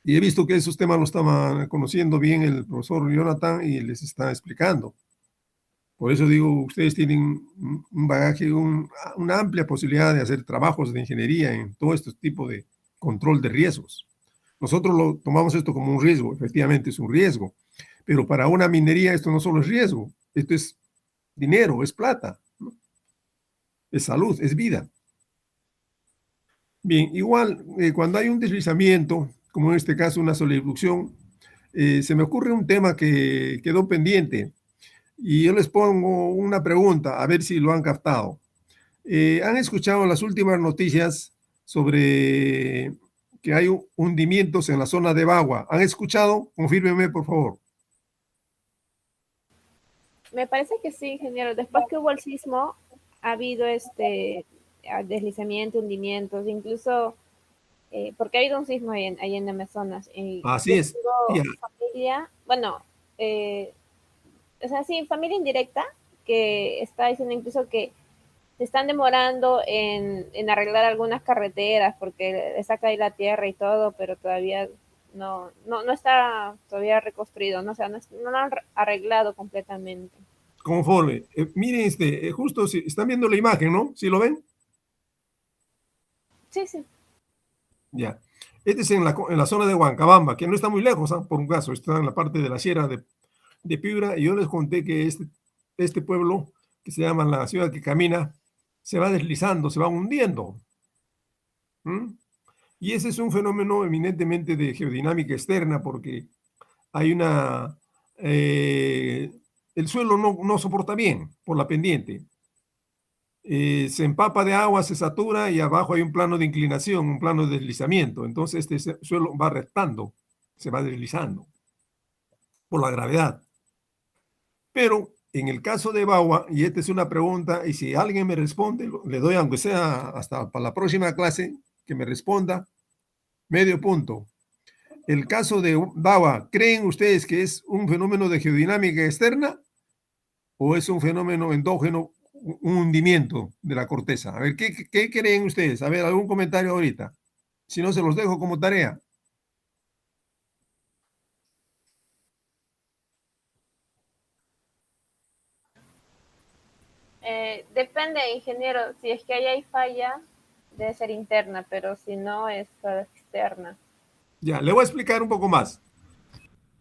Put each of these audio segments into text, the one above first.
Y he visto que esos temas lo estaba conociendo bien el profesor Jonathan y les está explicando. Por eso digo, ustedes tienen un bagaje, una amplia posibilidad de hacer trabajos de ingeniería en todo este tipo de control de riesgos. Nosotros lo tomamos esto como un riesgo, efectivamente es un riesgo, pero para una minería esto no solo es riesgo, esto es dinero, es plata, ¿no? Es salud, es vida. Bien, igual cuando hay un deslizamiento, como en este caso una soliducción, se me ocurre un tema que quedó pendiente y yo les pongo una pregunta, a ver si lo han captado. ¿Han escuchado las últimas noticias sobre que hay hundimientos en la zona de Bagua? ¿Han escuchado? Confírmeme, por favor. Me parece que sí, ingeniero. Después que hubo el sismo, ha habido deslizamiento, hundimientos, incluso porque ha habido un sismo ahí en Amazonas. Y Así yo es. Ya. tengo familia, bueno, eh, o sea, sí, familia indirecta, que está diciendo incluso que se están demorando en arreglar algunas carreteras porque les saca ahí la tierra y todo, pero todavía no está todavía reconstruido, ¿no? O sea, no lo han arreglado completamente. Conforme. Miren, justo si están viendo la imagen, ¿no? ¿Sí lo ven? Sí, sí. Ya. Este es en la zona de Huancabamba, que no está muy lejos, ¿ah? Por un caso, está en la parte de la sierra de Piura, y yo les conté que este pueblo, que se llama la ciudad que camina, se va deslizando, se va hundiendo. ¿Mm? Y ese es un fenómeno eminentemente de geodinámica externa, porque hay eh, el suelo no soporta bien por la pendiente. Se empapa de agua, se satura y abajo hay un plano de inclinación, un plano de deslizamiento. Entonces este suelo va restando, se va deslizando por la gravedad. Pero en el caso de Bagua, y esta es una pregunta, y si alguien me responde, le doy, aunque sea hasta para la próxima clase, que me responda, medio punto. El caso de Bagua, ¿creen ustedes que es un fenómeno de geodinámica externa o es un fenómeno endógeno, un hundimiento de la corteza? A ver, ¿qué creen ustedes? A ver, algún comentario ahorita. Si no, se los dejo como tarea. Depende, ingeniero, si es que ahí hay falla, debe ser interna, pero si no, es externa. Ya, le voy a explicar un poco más.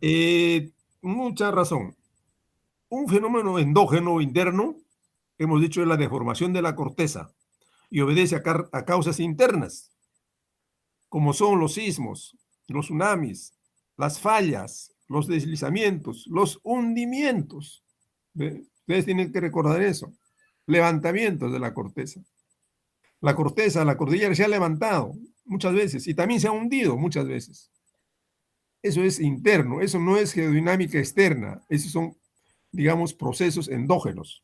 Eh, Mucha razón. Un fenómeno endógeno interno, hemos dicho, es la deformación de la corteza y obedece a causas internas, como son los sismos, los tsunamis, las fallas, los deslizamientos, los hundimientos. ¿Ve? Ustedes tienen que recordar eso. Levantamientos de la corteza. La cordillera se ha levantado muchas veces y también se ha hundido muchas veces. Eso es interno, eso no es geodinámica externa, esos son, digamos, procesos endógenos.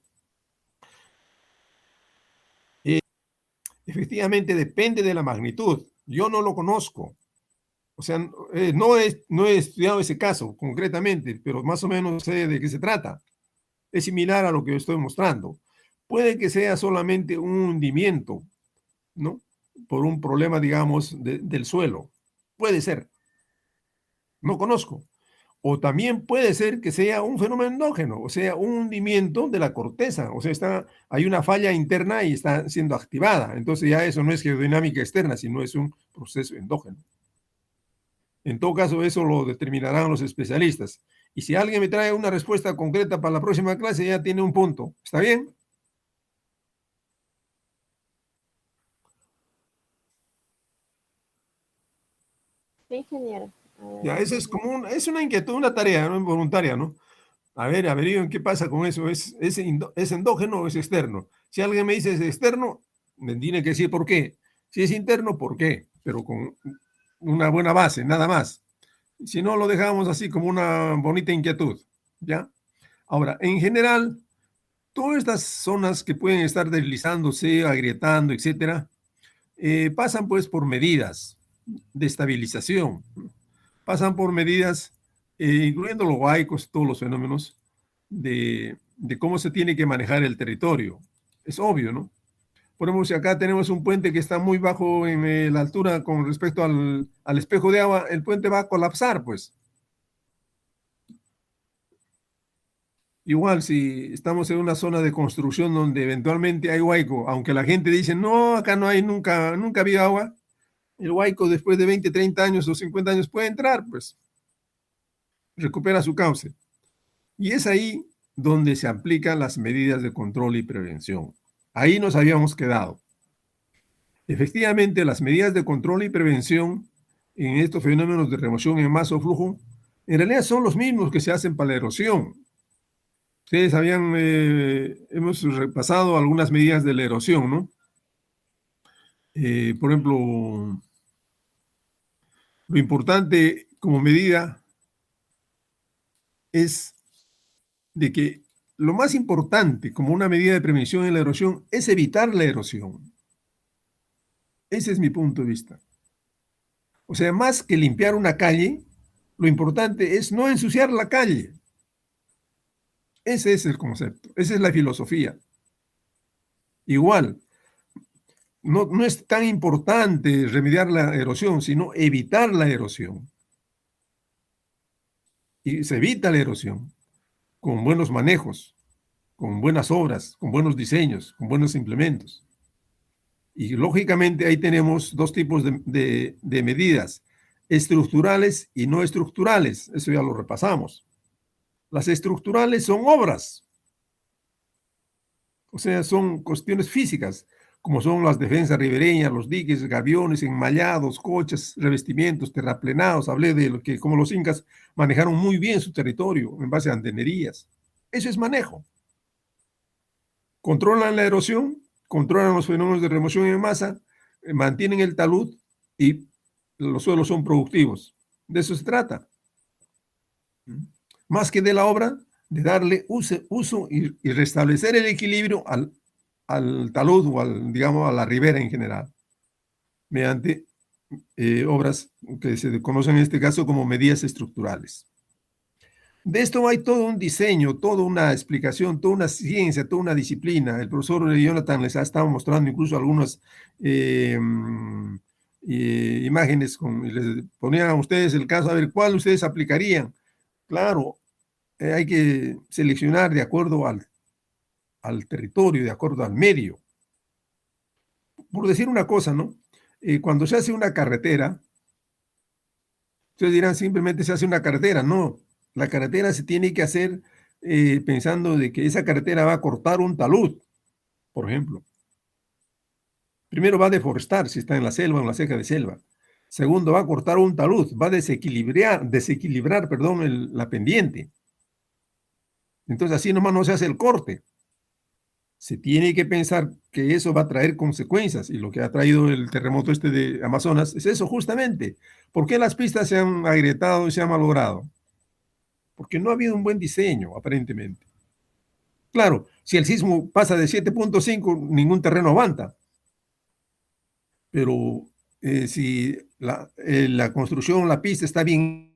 Eh, Efectivamente depende de la magnitud. Yo no lo conozco. O sea, no he estudiado ese caso concretamente, pero más o menos sé de qué se trata. Es similar a lo que yo estoy mostrando. Puede que sea solamente un hundimiento, ¿no? Por un problema, digamos, del suelo. Puede ser. No conozco. O también puede ser que sea un fenómeno endógeno, o sea, un hundimiento de la corteza, o sea, hay una falla interna y está siendo activada. Entonces ya eso no es geodinámica externa, sino es un proceso endógeno. En todo caso, eso lo determinarán los especialistas. Y si alguien me trae una respuesta concreta para la próxima clase, ya tiene un punto. ¿Está bien? Sí, ingeniero. Ya, eso es como es una inquietud, una tarea, ¿no? Involuntaria, ¿no? A ver, averigüen qué pasa con eso. ¿Es endógeno o es externo? Si alguien me dice es externo, me tiene que decir por qué. Si es interno, ¿por qué? Pero con una buena base, nada más. Si no, lo dejamos así como una bonita inquietud, ¿ya? Ahora, en general, todas estas zonas que pueden estar deslizándose, agrietando, etcétera, pasan pues por medidas de estabilización, pasan por medidas, incluyendo los huaicos, todos los fenómenos de cómo se tiene que manejar el territorio. Es obvio, ¿no? Por ejemplo, si acá tenemos un puente que está muy bajo en la altura con respecto al espejo de agua, el puente va a colapsar, pues. Igual, si estamos en una zona de construcción donde eventualmente hay huaico, aunque la gente dice, no, acá no hay nunca, nunca ha habido agua, el huaico después de 20, 30 años o 50 años puede entrar, pues, recupera su cauce. Y es ahí donde se aplican las medidas de control y prevención. Ahí nos habíamos quedado. Efectivamente, las medidas de control y prevención en estos fenómenos de remoción en masa o flujo, en realidad son los mismos que se hacen para la erosión. Ustedes hemos repasado algunas medidas de la erosión, ¿no? Por ejemplo, lo importante como medida es de que lo más importante como una medida de prevención en la erosión es evitar la erosión. Ese es mi punto de vista. O sea, más que limpiar una calle, lo importante es no ensuciar la calle. Ese es el concepto, esa es la filosofía. Igual, no es tan importante remediar la erosión, sino evitar la erosión. Y se evita la erosión con buenos manejos, con buenas obras, con buenos diseños, con buenos implementos. Y lógicamente ahí tenemos dos tipos de medidas, estructurales y no estructurales. Eso ya lo repasamos. Las estructurales son obras, o sea, son cuestiones físicas, como son las defensas ribereñas, los diques, gaviones, enmallados, cochas, revestimientos, terraplenados. Hablé de lo que, como los incas manejaron muy bien su territorio en base a andenerías. Eso es manejo. Controlan la erosión, controlan los fenómenos de remoción en masa, mantienen el talud y los suelos son productivos. De eso se trata. Más que de la obra, de darle uso y restablecer el equilibrio al talud o digamos, a la ribera en general, mediante obras que se conocen en este caso como medidas estructurales. De esto hay todo un diseño, toda una explicación, toda una ciencia, toda una disciplina. El profesor Jonathan les ha estado mostrando incluso algunas imágenes, y les ponían a ustedes el caso, a ver cuál ustedes aplicarían. Claro, hay que seleccionar de acuerdo al territorio, de acuerdo al medio. Por decir una cosa, ¿no? Cuando se hace una carretera, ustedes dirán simplemente se hace una carretera. No, la carretera se tiene que hacer pensando de que esa carretera va a cortar un talud, por ejemplo. Primero va a deforestar si está en la selva o en la ceja de selva. Segundo, va a cortar un talud, va a desequilibrar, perdón, la pendiente. Entonces así nomás no se hace el corte. Se tiene que pensar que eso va a traer consecuencias, y lo que ha traído el terremoto este de Amazonas es eso justamente. ¿Por qué las pistas se han agrietado y se han malogrado? Porque no ha habido un buen diseño, aparentemente. Claro, si el sismo pasa de 7.5, ningún terreno aguanta. Pero si la construcción, la pista está bien,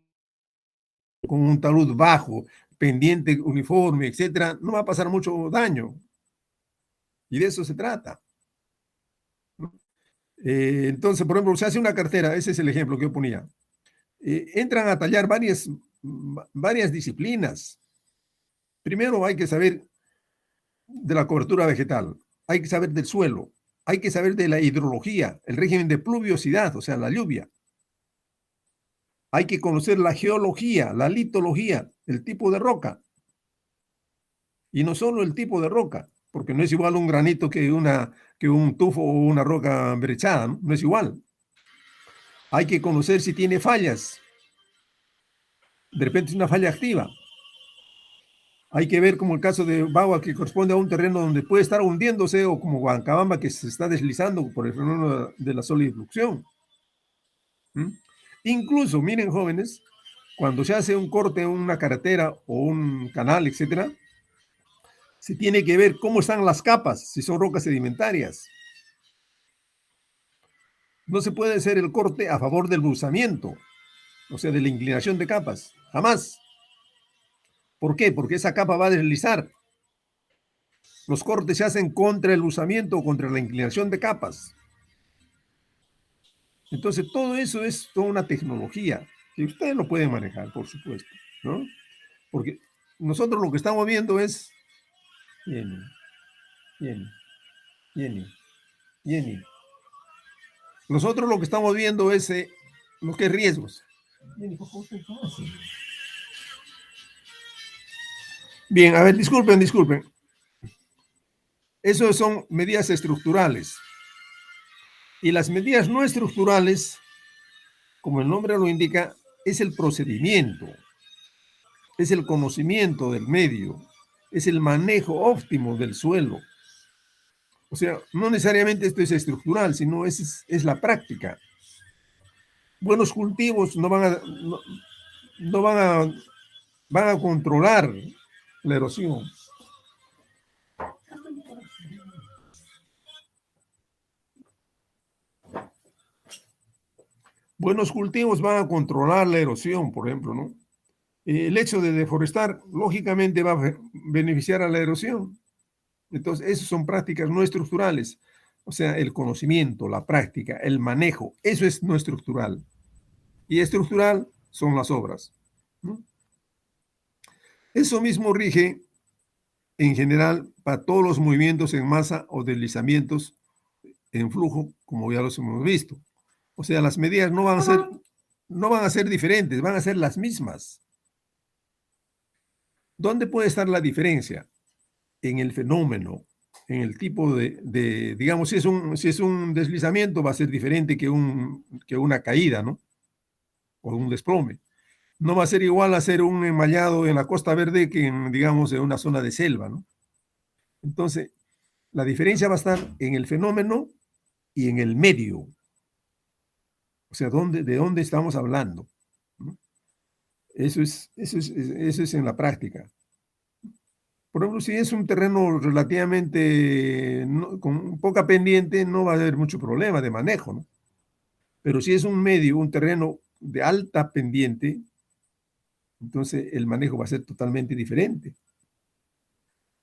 con un talud bajo, pendiente uniforme, etcétera, no va a pasar mucho daño. Y de eso se trata. Entonces, por ejemplo, se hace una cartera, ese es el ejemplo que yo ponía. Entran a tallar varias disciplinas. Primero hay que saber de la cobertura vegetal, hay que saber del suelo, hay que saber de la hidrología, el régimen de pluviosidad, o sea, la lluvia. Hay que conocer la geología, la litología, el tipo de roca. Y no solo el tipo de roca, porque no es igual un granito que un tufo o una roca brechada, ¿no? No es igual. Hay que conocer si tiene fallas. De repente es una falla activa. Hay que ver como el caso de Bagua, que corresponde a un terreno donde puede estar hundiéndose, o como Huancabamba, que se está deslizando por el fenómeno de la solifluxión. Incluso, miren jóvenes, cuando se hace un corte en una carretera o un canal, etcétera, se tiene que ver cómo están las capas, si son rocas sedimentarias. No se puede hacer el corte a favor del bruzamiento, o sea, de la inclinación de capas, jamás. ¿Por qué? Porque esa capa va a deslizar. Los cortes se hacen contra el usamiento o contra la inclinación de capas. Entonces, todo eso es toda una tecnología que ustedes lo pueden manejar, por supuesto, ¿no? Porque nosotros lo que estamos viendo es Jenny, Jenny, Jenny, Jenny. Nosotros lo que estamos viendo es lo que es riesgos. Jenny, por favor, ¿qué haces? Bien, a ver, disculpen. Eso son medidas estructurales. Y las medidas no estructurales, como el nombre lo indica, es el procedimiento, es el conocimiento del medio, es el manejo óptimo del suelo. O sea, no necesariamente esto es estructural, sino es la práctica. Buenos cultivos no van a controlar la erosión. Buenos cultivos van a controlar la erosión, por ejemplo, ¿no? El hecho de deforestar, lógicamente, va a beneficiar a la erosión. Entonces, esas son prácticas no estructurales. O sea, el conocimiento, la práctica, el manejo, eso es no estructural. Y estructural son las obras, ¿no? Eso mismo rige en general para todos los movimientos en masa o deslizamientos en flujo, como ya los hemos visto. O sea, las medidas no van a ser diferentes, van a ser las mismas. ¿Dónde puede estar la diferencia? En el fenómeno, en el tipo digamos, si es un deslizamiento, va a ser diferente que una caída, ¿no? O un desplome. No va a ser igual hacer un enmallado en la Costa Verde que digamos, en una zona de selva, ¿no? Entonces, la diferencia va a estar en el fenómeno y en el medio. O sea, de dónde estamos hablando, ¿no? Eso es en la práctica. Por ejemplo, si es un terreno relativamente con poca pendiente, no va a haber mucho problema de manejo, ¿no? Pero si es un terreno de alta pendiente, entonces el manejo va a ser totalmente diferente.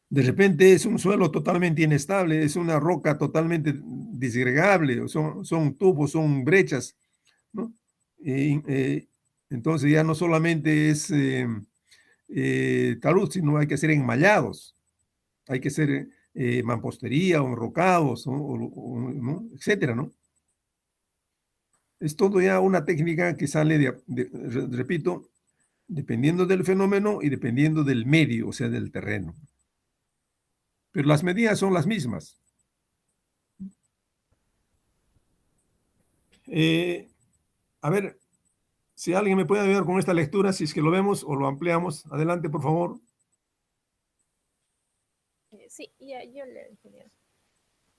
De repente es un suelo totalmente inestable, es una roca totalmente disgregable, son tubos, son brechas, ¿no? Entonces ya no solamente es talud, sino hay que hacer enmallados, hay que hacer mampostería o enrocados, ¿no? Etcétera, ¿no? Es todo ya una técnica que sale repito, dependiendo del fenómeno y dependiendo del medio, o sea, del terreno. Pero las medidas son las mismas. A ver, si alguien me puede ayudar con esta lectura, si es que lo vemos o lo ampliamos. Adelante, por favor. Sí, ya, yo leo, ingeniero.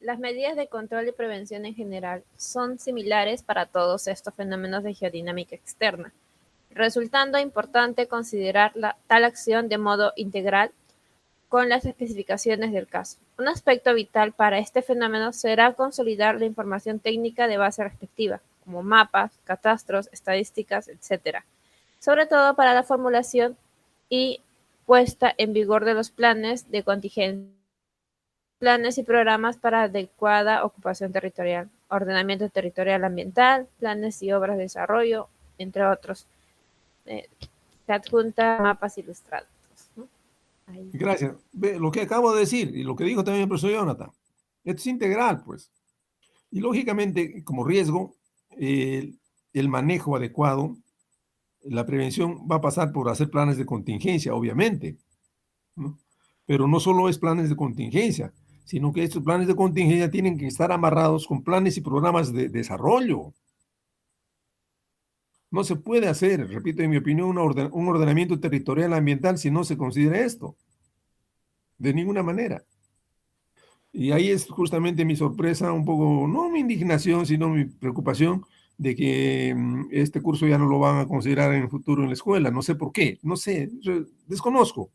Las medidas de control y prevención en general son similares para todos estos fenómenos de geodinámica externa, resultando importante considerar tal acción de modo integral con las especificaciones del caso. Un aspecto vital para este fenómeno será consolidar la información técnica de base respectiva, como mapas, catastros, estadísticas, etc., sobre todo para la formulación y puesta en vigor de los planes de contingencia, planes y programas para adecuada ocupación territorial, ordenamiento territorial ambiental, planes y obras de desarrollo, entre otros. Se adjunta mapas ilustrados, ¿no? Ahí. Gracias. Ve, lo que acabo de decir y lo que dijo también el profesor Jonathan, esto es integral, pues. Y lógicamente, como riesgo, el manejo adecuado, la prevención va a pasar por hacer planes de contingencia, obviamente, ¿no? Pero no solo es planes de contingencia, sino que estos planes de contingencia tienen que estar amarrados con planes y programas de desarrollo. No se puede hacer, repito, en mi opinión, un ordenamiento territorial ambiental si no se considera esto, de ninguna manera. Y ahí es justamente mi sorpresa, un poco, no mi indignación, sino mi preocupación de que este curso ya no lo van a considerar en el futuro en la escuela. No sé por qué, no sé, desconozco,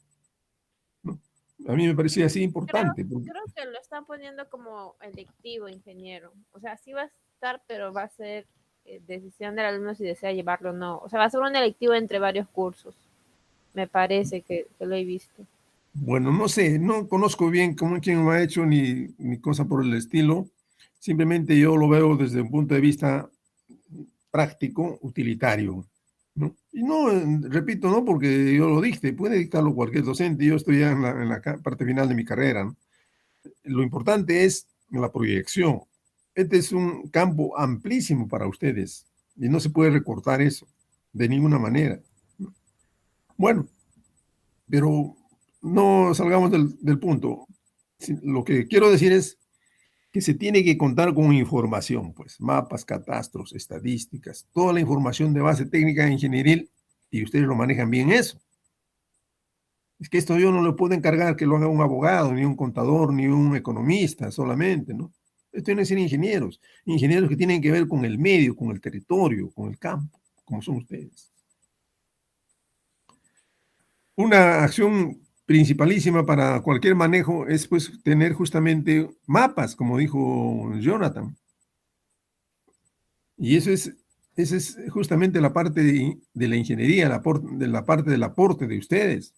¿no? A mí me parecía así importante. Creo que lo están poniendo como electivo, ingeniero. O sea, sí va a estar, pero va a ser decisión del alumno si desea llevarlo o no. O sea, va a ser un electivo entre varios cursos. Me parece que lo he visto. Bueno, no sé, no conozco bien cómo quién lo ha hecho ni cosa por el estilo. Simplemente yo lo veo desde un punto de vista práctico, utilitario, ¿no? Y no, repito, no porque yo lo dicte, puede dictarlo cualquier docente. Yo estoy ya en la parte final de mi carrera, ¿no? Lo importante es la proyección. Este es un campo amplísimo para ustedes y no se puede recortar eso de ninguna manera. Bueno, pero no salgamos del punto. Lo que quiero decir es que se tiene que contar con información, pues mapas, catastros, estadísticas, toda la información de base técnica ingenieril, y ustedes lo manejan bien eso. Es que esto yo no le puedo encargar que lo haga un abogado, ni un contador, ni un economista solamente, ¿no? Esto tienen que ser ingenieros, ingenieros que tienen que ver con el medio, con el territorio, con el campo, como son ustedes. Una acción principalísima para cualquier manejo es pues tener justamente mapas, como dijo Jonathan. Y esa es justamente la parte de la ingeniería, de la parte del aporte de ustedes,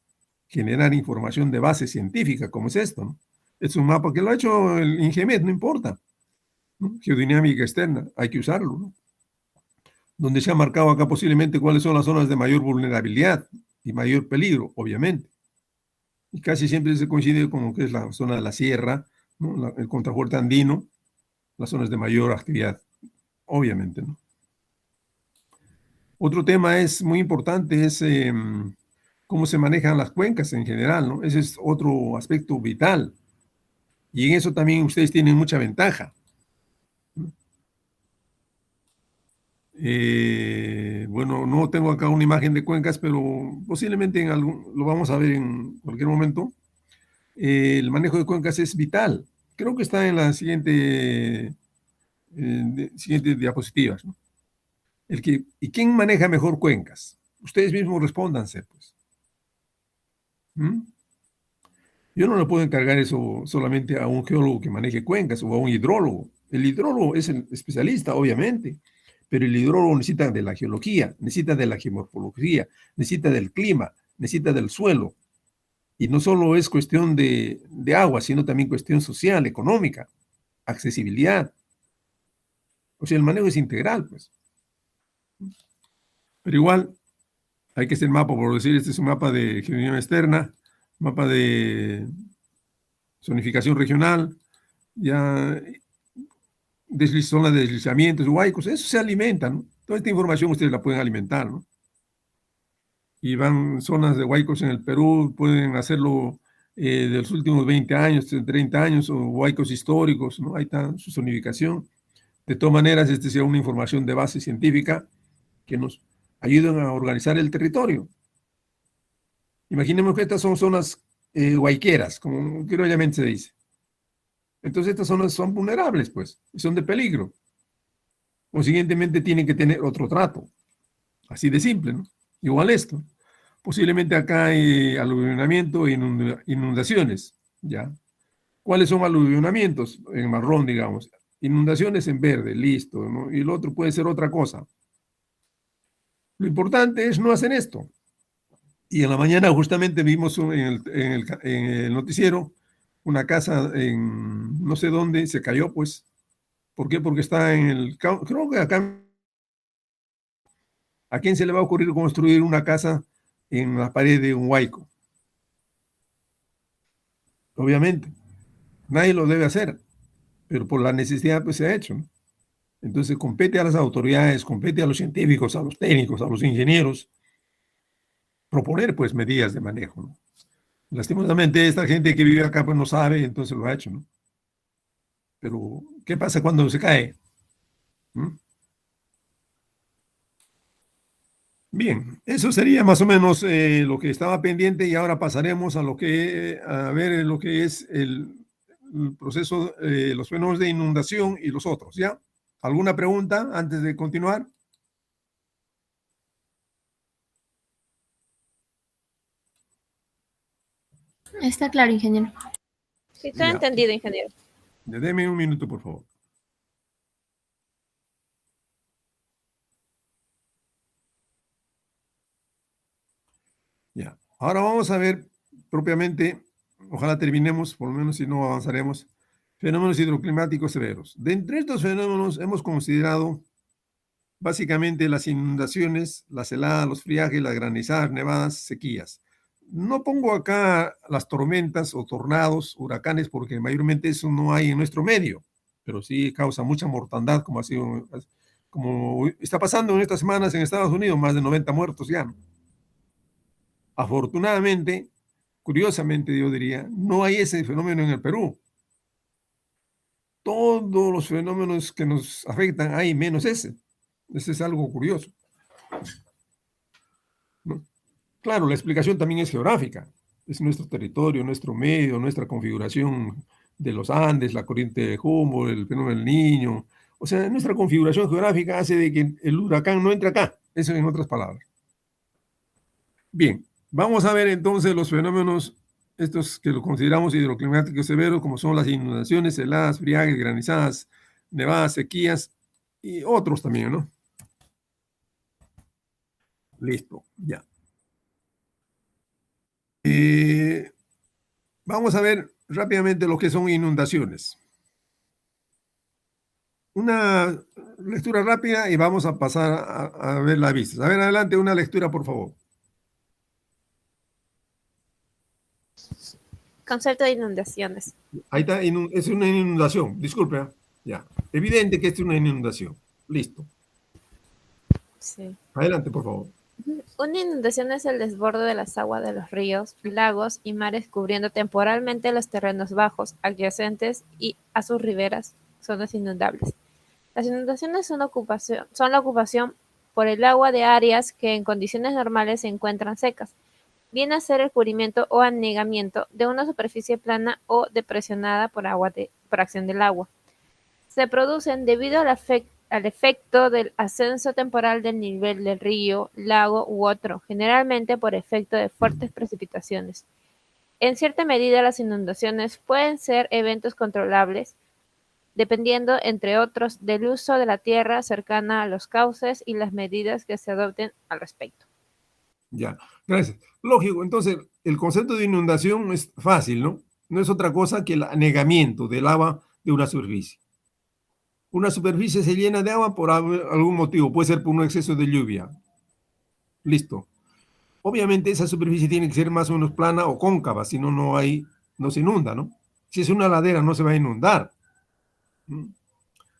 generar información de base científica, como es esto, ¿no? Es un mapa que lo ha hecho el INGEMET, no importa, ¿no? Geodinámica externa, hay que usarlo, ¿no? Donde se ha marcado acá posiblemente cuáles son las zonas de mayor vulnerabilidad y mayor peligro, obviamente. Y casi siempre se coincide con lo que es la zona de la sierra, ¿no? El contrafuerte andino, las zonas de mayor actividad, obviamente, ¿no? Otro tema es muy importante, es cómo se manejan las cuencas en general, ¿no? Ese es otro aspecto vital. Y en eso también ustedes tienen mucha ventaja. Bueno, no tengo acá una imagen de cuencas, pero posiblemente lo vamos a ver en cualquier momento. El manejo de cuencas es vital. Creo que está en la siguiente diapositivas, ¿no? ¿Y quién maneja mejor cuencas? Ustedes mismos respóndanse, pues. ¿Mm? Yo no le puedo encargar eso solamente a un geólogo que maneje cuencas o a un hidrólogo. El hidrólogo es el especialista, obviamente, pero el hidrólogo necesita de la geología, necesita de la geomorfología, necesita del clima, necesita del suelo. Y no solo es cuestión de agua, sino también cuestión social, económica, accesibilidad. O sea, el manejo es integral, pues. Pero igual hay que hacer mapa, por decir, este es un mapa de geodinámica externa, mapa de zonificación regional, ya zonas de deslizamientos, huaicos, eso se alimenta, ¿no? Toda esta información ustedes la pueden alimentar, ¿no? Y van zonas de huaicos en el Perú, pueden hacerlo de los últimos 20 años, 30 años, o huaicos históricos, ¿no? Ahí está su zonificación. De todas maneras, esta sea una información de base científica que nos ayudan a organizar el territorio. Imaginemos que estas son zonas huaiqueras, como criollamente se dice. Entonces estas zonas son vulnerables, pues, y son de peligro. Consiguientemente tienen que tener otro trato. Así de simple, ¿no? Igual esto. Posiblemente acá hay aluvionamiento e inundaciones, ¿ya? ¿Cuáles son aluvionamientos? En marrón, digamos. Inundaciones en verde, listo, ¿no? Y el otro puede ser otra cosa. Lo importante es no hacer esto. Y en la mañana justamente vimos en el noticiero una casa en no sé dónde, se cayó, pues. ¿Por qué? Porque está creo que acá, ¿a quién se le va a ocurrir construir una casa en la pared de un huaico? Obviamente, nadie lo debe hacer, pero por la necesidad pues se ha hecho, ¿no? Entonces compete a las autoridades, compete a los científicos, a los técnicos, a los ingenieros, proponer pues medidas de manejo, ¿no? Lastimosamente esta gente que vive acá pues no sabe, entonces lo ha hecho, ¿no? Pero ¿qué pasa cuando se cae? ¿Mm? Bien, eso sería más o menos lo que estaba pendiente y ahora pasaremos a ver lo que es el proceso, los fenómenos de inundación y los otros, ¿ya? ¿Alguna pregunta antes de continuar? Está claro, ingeniero. Sí, está Ya, entendido, ingeniero. deme un minuto, por favor. Ya, ahora vamos a ver propiamente ojalá terminemos, por lo menos si no avanzaremos. Fenómenos hidroclimáticos severos. De entre estos fenómenos hemos considerado básicamente las inundaciones, las heladas, los friajes, las granizadas, nevadas, sequías. No pongo acá las tormentas o tornados, huracanes, porque mayormente eso no hay en nuestro medio, pero sí causa mucha mortandad, como ha sido, como está pasando en estas semanas en Estados Unidos, más de 90 muertos ya. Afortunadamente, curiosamente yo diría, no hay ese fenómeno en el Perú. Todos los fenómenos que nos afectan hay menos ese. Ese es algo curioso, ¿no? Claro, la explicación también es geográfica. Es nuestro territorio, nuestro medio, nuestra configuración de los Andes, la corriente de Humboldt, el fenómeno del Niño. O sea, nuestra configuración geográfica hace de que el huracán no entre acá. Eso en otras palabras. Bien, vamos a ver entonces los fenómenos, estos que los consideramos hidroclimáticos severos, como son las inundaciones, heladas, friajes, granizadas, nevadas, sequías y otros también, ¿no? Listo, ya. Vamos a ver rápidamente lo que son inundaciones. Una lectura rápida y vamos a pasar a ver las vistas. A ver, adelante, una lectura, por favor. Concepto de inundaciones. Ahí está, es una inundación, disculpe, ¿eh? Ya. Evidente que es una inundación. Listo. Sí. Adelante, por favor. Una inundación es el desborde de las aguas de los ríos, lagos y mares cubriendo temporalmente los terrenos bajos, adyacentes y a sus riberas, zonas inundables. Las inundaciones son la ocupación por el agua de áreas que en condiciones normales se encuentran secas. Viene a ser el cubrimiento o anegamiento de una superficie plana o depresionada por acción del agua. Se producen debido al efecto del ascenso temporal del nivel del río, lago u otro, generalmente por efecto de fuertes precipitaciones. En cierta medida, las inundaciones pueden ser eventos controlables, dependiendo, entre otros, del uso de la tierra cercana a los cauces y las medidas que se adopten al respecto. Ya, gracias. Lógico, entonces el concepto de inundación es fácil, ¿no? No es otra cosa que el anegamiento del agua de una superficie. Una superficie se llena de agua por algún motivo, puede ser por un exceso de lluvia. Listo. Obviamente esa superficie tiene que ser más o menos plana o cóncava, si no, no se inunda, ¿no? Si es una ladera, no se va a inundar.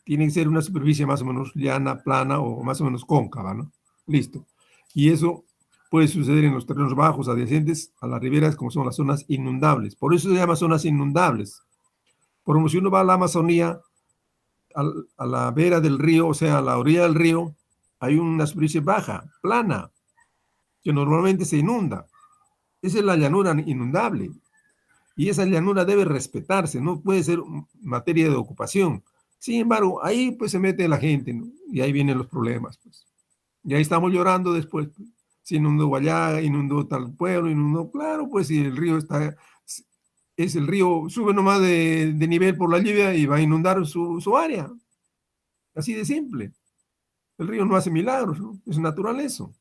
Tiene que ser una superficie más o menos llana, plana o más o menos cóncava, ¿no? Listo. Y eso puede suceder en los terrenos bajos adyacentes a las riberas, como son las zonas inundables. Por eso se llama zonas inundables. Por ejemplo, si uno va a la Amazonía, a la vera del río, o sea, a la orilla del río, hay una superficie baja, plana, que normalmente se inunda. Esa es la llanura inundable. Y esa llanura debe respetarse, no puede ser materia de ocupación. Sin embargo, ahí pues se mete la gente, ¿no? Y ahí vienen los problemas, pues. Y ahí estamos llorando después, pues. Se inundó Guayaga, inundó tal pueblo, inundó, claro, pues si el río el río sube nomás de nivel por la lluvia y va a inundar su área. Así de simple. El río no hace milagros, ¿no? Es natural eso.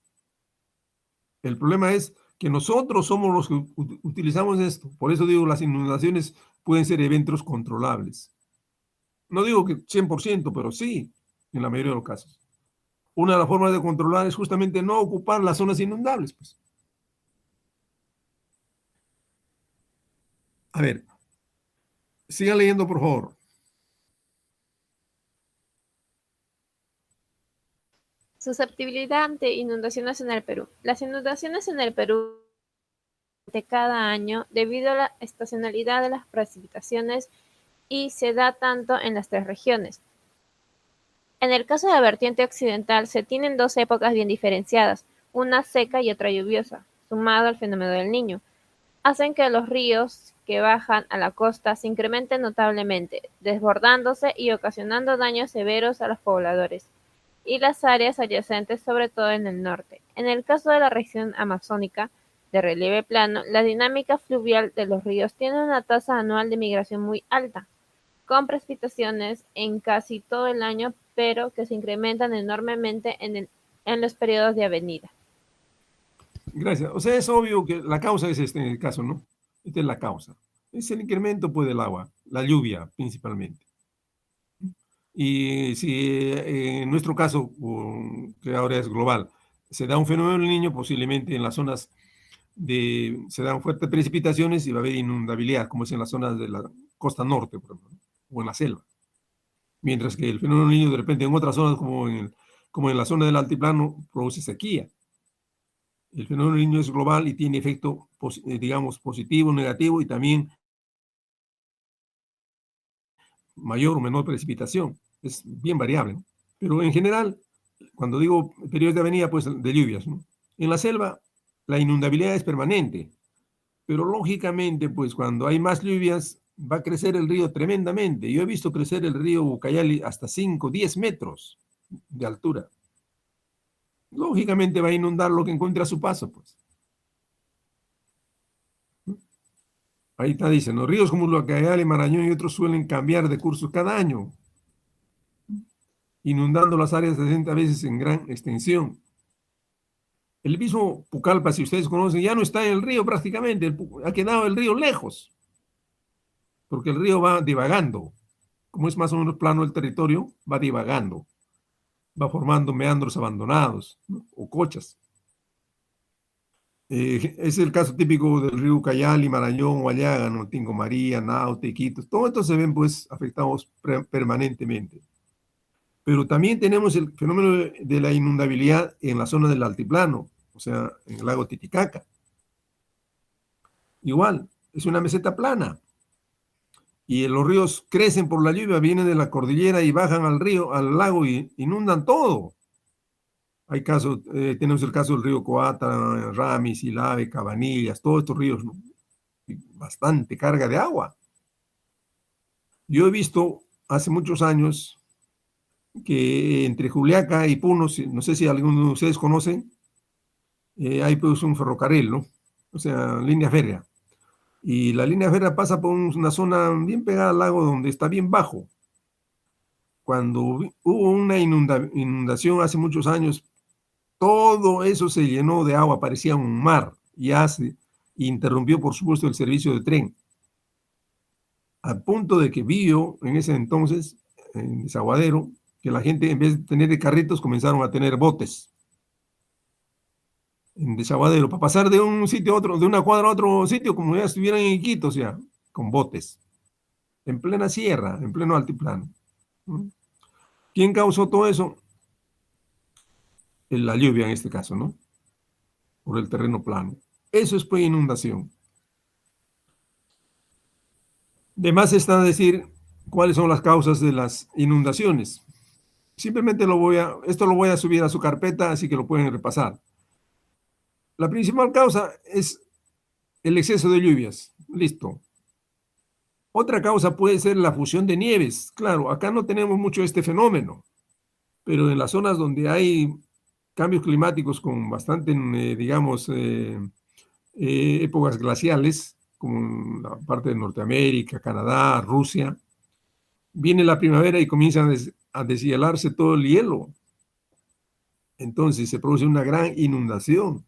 El problema es que nosotros somos los que utilizamos esto. Por eso digo, las inundaciones pueden ser eventos controlables. No digo que 100%, pero sí, en la mayoría de los casos. Una de las formas de controlar es justamente no ocupar las zonas inundables, pues. A ver, siga leyendo, por favor. Susceptibilidad ante inundaciones en el Perú. Las inundaciones en el Perú de cada año debido a la estacionalidad de las precipitaciones y se da tanto en las tres regiones. En el caso de la vertiente occidental se tienen dos épocas bien diferenciadas, una seca y otra lluviosa, sumado al fenómeno del Niño. Hacen que los ríos que bajan a la costa se incrementen notablemente, desbordándose y ocasionando daños severos a los pobladores y las áreas adyacentes, sobre todo en el norte. En el caso de la región amazónica, de relieve plano, la dinámica fluvial de los ríos tiene una tasa anual de migración muy alta, con precipitaciones en casi todo el año, pero que se incrementan enormemente en los periodos de avenida. Gracias. O sea, es obvio que la causa es esta en el caso, ¿no? Esta es la causa. Es el incremento pues, del agua, la lluvia principalmente. Y si en nuestro caso, que ahora es global, se da un fenómeno del Niño, posiblemente en las zonas se dan fuertes precipitaciones y va a haber inundabilidad, como es en las zonas de la costa norte, por ejemplo, o en la selva. Mientras que el fenómeno del Niño, de repente, en otras zonas, como en la zona del altiplano, produce sequía. El fenómeno del Niño es global y tiene efecto, digamos, positivo, negativo y también mayor o menor precipitación. Es bien variable, ¿no? Pero en general, cuando digo periodos de avenida, pues de lluvias, ¿no? En la selva, la inundabilidad es permanente, pero lógicamente, pues cuando hay más lluvias, va a crecer el río tremendamente. Yo he visto crecer el río Ucayali hasta 5, 10 metros de altura. Lógicamente va a inundar lo que encuentre a su paso, pues. Ahí está, dicen, los ríos como el Ucayali, Marañón y otros suelen cambiar de curso cada año, inundando las áreas 60 veces en gran extensión. El mismo Pucallpa, si ustedes conocen, ya no está en el río prácticamente, ha quedado el río lejos, porque el río va divagando. Como es más o menos plano el territorio, va divagando, va formando meandros abandonados, ¿no? O cochas. Es el caso típico del río Ucayali, Marañón, Huallaga, ¿no? Tingo María, Naute, Iquitos, todos estos se ven pues afectados permanentemente. Pero también tenemos el fenómeno de la inundabilidad en la zona del altiplano, o sea, en el lago Titicaca. Igual, es una meseta plana y los ríos crecen por la lluvia, vienen de la cordillera y bajan al río, al lago y inundan todo. Hay casos, tenemos el caso del río Coata, Ramis, Ilave, Cabanillas, todos estos ríos, ¿no? Bastante carga de agua. Yo he visto hace muchos años que entre Juliaca y Puno, no sé si alguno de ustedes conocen, hay pues un ferrocarril, ¿no? O sea, línea férrea. Y la línea férrea pasa por una zona bien pegada al lago donde está bien bajo. Cuando hubo una inundación hace muchos años, todo eso se llenó de agua, parecía un mar, y interrumpió, por supuesto, el servicio de tren. Al punto de que vio en ese entonces, en Desaguadero, que la gente, en vez de tener carritos, comenzaron a tener botes. En Desaguadero, para pasar de un sitio a otro, de una cuadra a otro sitio, como ya estuvieran en Iquitos, ya, con botes. En plena sierra, en pleno altiplano. ¿Quién causó todo eso? La lluvia en este caso, ¿no? Por el terreno plano. Eso es pues inundación. De más está decir cuáles son las causas de las inundaciones. Simplemente esto lo voy a subir a su carpeta, así que lo pueden repasar. La principal causa es el exceso de lluvias. Listo. Otra causa puede ser la fusión de nieves. Claro, acá no tenemos mucho este fenómeno, pero en las zonas donde hay cambios climáticos con bastante, digamos, épocas glaciales, como en la parte de Norteamérica, Canadá, Rusia, viene la primavera y comienza a deshielarse todo el hielo. Entonces se produce una gran inundación.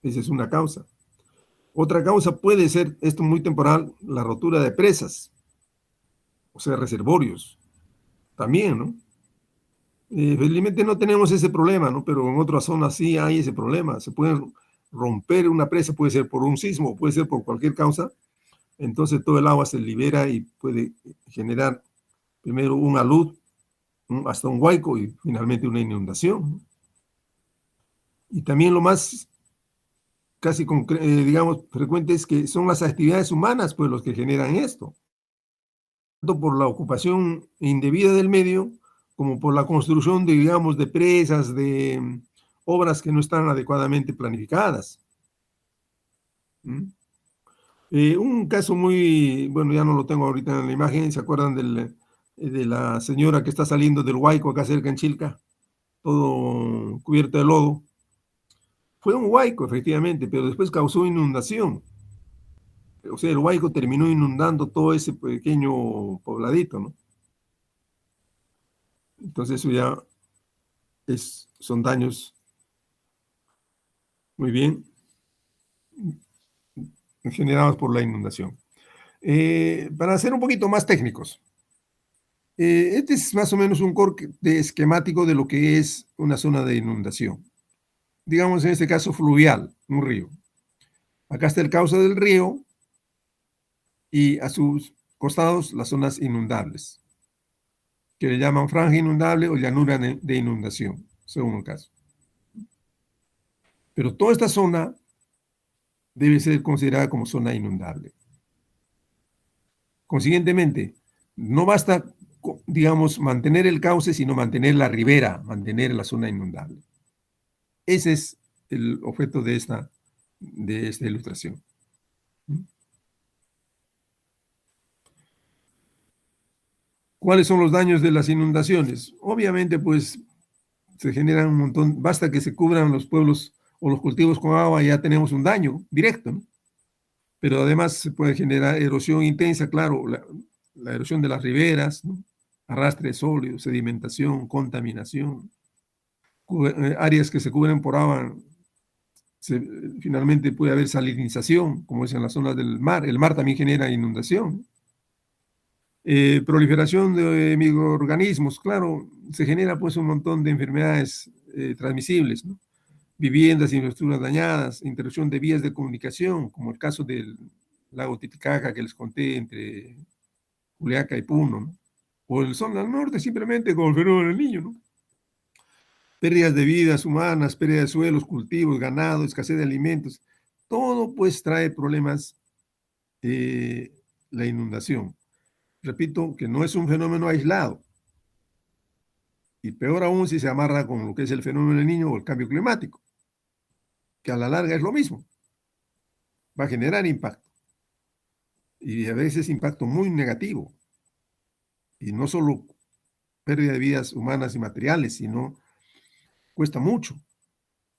Esa es una causa. Otra causa puede ser, esto muy temporal, la rotura de presas, o sea, reservorios. También, ¿no? Felizmente no tenemos ese problema, ¿no? Pero en otras zonas sí hay ese problema. Se puede romper una presa, puede ser por un sismo, puede ser por cualquier causa. Entonces todo el agua se libera y puede generar primero un alud, hasta un huaico y finalmente una inundación. Y también lo más casi, digamos, frecuente es que son las actividades humanas, pues, los que generan esto. Tanto por la ocupación indebida del medio, como por la construcción de, digamos, de presas, de obras que no están adecuadamente planificadas. Un caso muy, bueno, ya no lo tengo ahorita en la imagen, ¿se acuerdan de la señora que está saliendo del Huayco acá cerca en Chilca? Todo cubierto de lodo. Fue un huaico, efectivamente, pero después causó inundación. O sea, el Huayco terminó inundando todo ese pequeño pobladito, ¿no? Entonces eso ya son daños. Muy bien. generados por la inundación. Para ser un poquito más técnicos, este es más o menos un corte esquemático de lo que es una zona de inundación. Digamos en este caso fluvial, un río. Acá está el cauce del río y a sus costados las zonas inundables, que le llaman franja inundable o llanura de inundación, según el caso. Pero toda esta zona debe ser considerada como zona inundable. Consiguientemente, no basta, digamos, mantener el cauce, sino mantener la ribera, mantener la zona inundable. Ese es el objeto de esta ilustración. ¿Cuáles son los daños de las inundaciones? Obviamente, pues, se generan un montón, basta que se cubran los pueblos o los cultivos con agua, ya tenemos un daño directo, ¿no? Pero además se puede generar erosión intensa, claro, la erosión de las riberas, ¿no? Arrastre de sólidos, sedimentación, contaminación, áreas que se cubren por agua, finalmente puede haber salinización, como es en las zonas del mar. El mar también genera inundación. Proliferación de microorganismos, claro, se genera pues un montón de enfermedades transmisibles, ¿no? Viviendas, infraestructuras dañadas, interrupción de vías de comunicación, como el caso del lago Titicaca que les conté entre Juliaca y Puno, ¿no? O el zona del norte simplemente con el fenómeno del Niño, ¿no? Pérdidas de vidas humanas, pérdida de suelos, cultivos, ganado, escasez de alimentos, todo pues trae problemas la inundación. Repito que no es un fenómeno aislado, y peor aún si se amarra con lo que es el fenómeno del Niño o el cambio climático, que a la larga es lo mismo, va a generar impacto, y a veces impacto muy negativo, y no solo pérdida de vidas humanas y materiales, sino cuesta mucho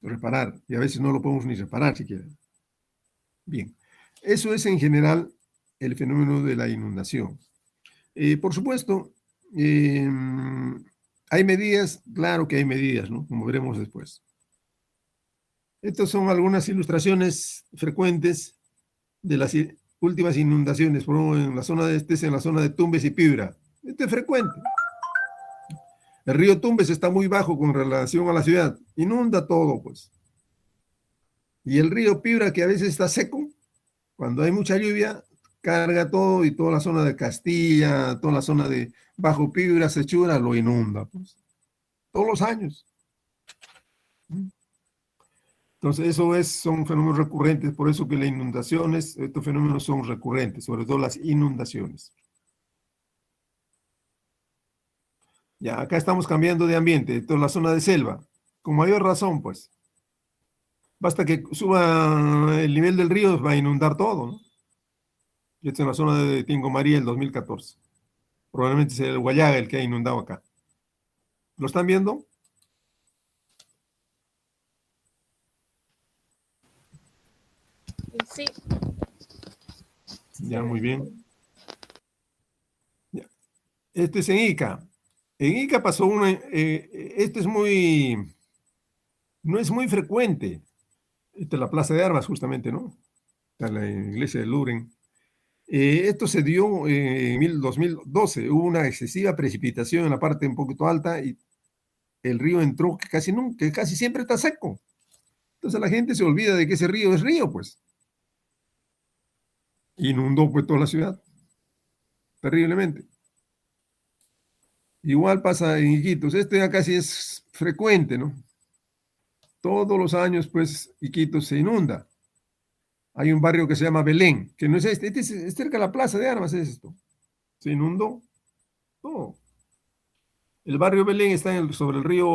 reparar, y a veces no lo podemos ni reparar siquiera. Bien, eso es en general el fenómeno de la inundación. Por supuesto, hay medidas, claro que hay medidas, ¿no? Como veremos después. Estas son algunas ilustraciones frecuentes de las últimas inundaciones, por ejemplo, en la zona en la zona de Tumbes y Piura. Este es frecuente. El río Tumbes está muy bajo con relación a la ciudad, inunda todo, pues. Y el río Piura, que a veces está seco, cuando hay mucha lluvia, carga todo y toda la zona de Castilla, toda la zona de Bajo Piura, Sechura, lo inunda, pues. Todos los años. Entonces, son fenómenos recurrentes, por eso que las inundaciones, estos fenómenos son recurrentes, sobre todo las inundaciones. Ya, acá estamos cambiando de ambiente, toda la zona de selva, con mayor razón, pues. Basta que suba el nivel del río, va a inundar todo, ¿no? Y esto en la zona de Tingo María el 2014. Probablemente sea el Guayaga el que ha inundado acá. ¿Lo están viendo? Sí. Ya, muy bien. Ya. Este es en Ica. En Ica pasó esto es no es muy frecuente. Esta es la Plaza de Armas, justamente, ¿no? Está la iglesia de Luren. Esto se dio en 2012. Hubo una excesiva precipitación en la parte un poquito alta y el río entró que casi siempre está seco. Entonces la gente se olvida de que ese río es río, pues. Inundó pues toda la ciudad, terriblemente. Igual pasa en Iquitos. Este ya casi es frecuente, ¿no? Todos los años, pues, Iquitos se inunda. Hay un barrio que se llama Belén, que no es este es cerca de la Plaza de Armas, es esto. Se inundó todo. El barrio Belén está sobre el río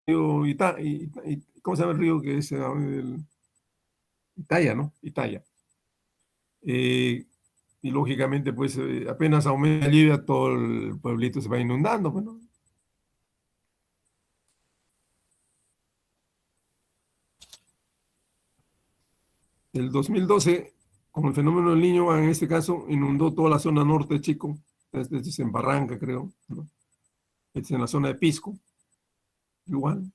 ¿cómo se llama el río que es Itaya, ¿no? Itaya. Y lógicamente, pues, apenas aumenta la lluvia, todo el pueblito se va inundando, bueno. El 2012, como el fenómeno del Niño, en este caso, inundó toda la zona norte de Chico, este es en Barranca, creo, ¿no? Este es en la zona de Pisco, igual.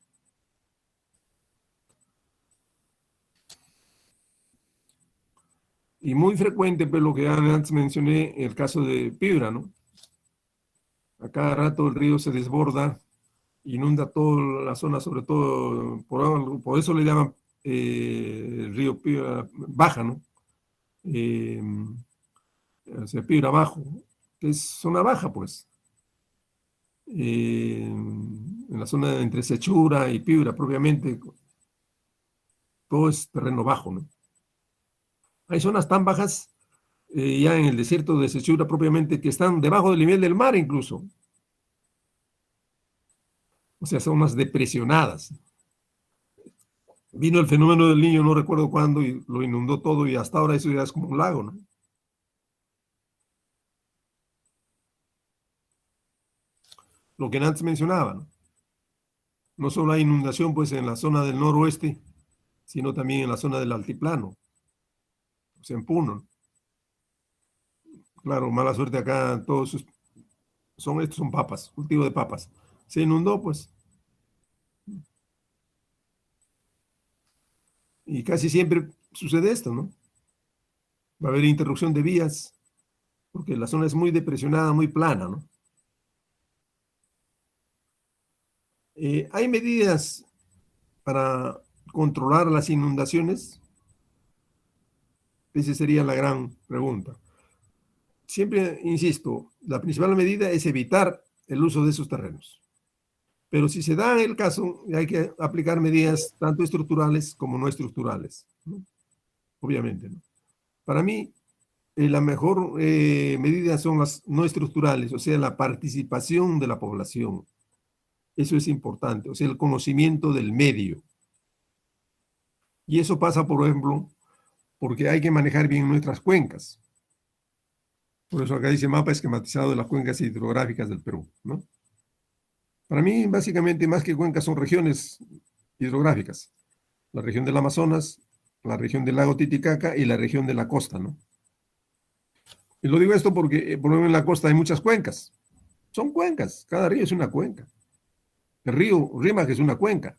Y muy frecuente, pues lo que antes mencioné, el caso de Piura, ¿no? A cada rato el río se desborda, inunda toda la zona, sobre todo, por eso le llaman el río Piura Baja, ¿no? Eh, o sea, Piura Bajo, que es zona baja, pues. En la zona entre Sechura y Piura, propiamente, todo es terreno bajo, ¿no? Hay zonas tan bajas, ya en el desierto de Sechura propiamente, que están debajo del nivel del mar incluso. O sea, zonas depresionadas. Vino el fenómeno del Niño, no recuerdo cuándo, y lo inundó todo, y hasta ahora eso ya es como un lago, ¿no? Lo que antes mencionaba, ¿no? No solo hay inundación, pues, en la zona del noroeste, sino también en la zona del altiplano, o sea, en Puno, ¿no? Claro, mala suerte acá, estos son papas, cultivo de papas. Se inundó, pues, y casi siempre sucede esto, ¿no? Va a haber interrupción de vías, porque la zona es muy depresionada, muy plana, ¿no? Hay medidas para controlar las inundaciones. Esa sería la gran pregunta. Siempre insisto, la principal medida es evitar el uso de esos terrenos. Pero si se da el caso, hay que aplicar medidas tanto estructurales como no estructurales, ¿no? Obviamente, ¿no? Para mí, la mejor medida son las no estructurales, o sea, la participación de la población. Eso es importante, o sea, el conocimiento del medio. Y eso pasa, por ejemplo, porque hay que manejar bien nuestras cuencas. Por eso acá dice mapa esquematizado de las cuencas hidrográficas del Perú, ¿no? Para mí, básicamente, más que cuencas, son regiones hidrográficas. La región del Amazonas, la región del lago Titicaca y la región de la costa, ¿no? Y lo digo esto porque, por ejemplo, en la costa hay muchas cuencas. Son cuencas, cada río es una cuenca. El río Rímac es una cuenca.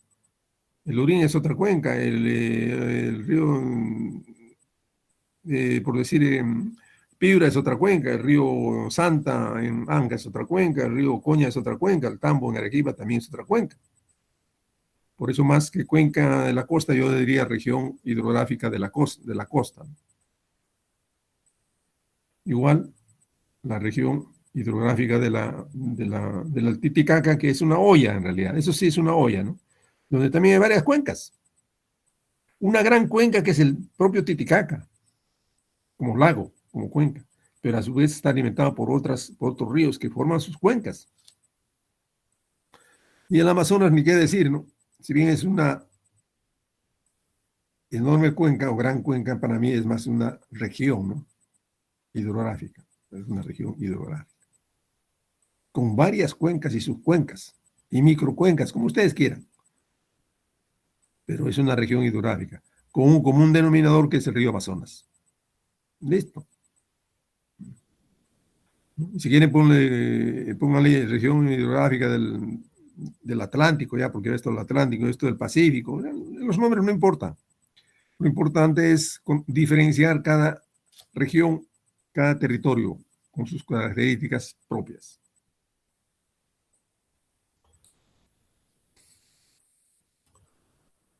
El Urín es otra cuenca. El río, por decir, Piura es otra cuenca. El río Santa en Anga es otra cuenca. El río Coña es otra cuenca. El Tambo en Arequipa también es otra cuenca. Por eso, más que cuenca de la costa, yo diría región hidrográfica de la costa. Igual, la región hidrográfica del Titicaca, que es una olla en realidad. Eso sí es una olla, ¿no? Donde también hay varias cuencas. Una gran cuenca que es el propio Titicaca, como lago, como cuenca, pero a su vez está alimentado por otros ríos que forman sus cuencas. Y el Amazonas, ni qué decir, ¿no? Si bien es una enorme cuenca o gran cuenca, para mí es más una región, ¿no? Hidrográfica. Es una región hidrográfica. Con varias cuencas y subcuencas y microcuencas, como ustedes quieran. Pero es una región hidrográfica, con un común denominador que es el río Amazonas. Listo. Si quieren, pónganle región hidrográfica del Atlántico, ya, porque esto del Atlántico, esto del Pacífico. Los nombres no importan. Lo importante es diferenciar cada región, cada territorio, con sus características propias.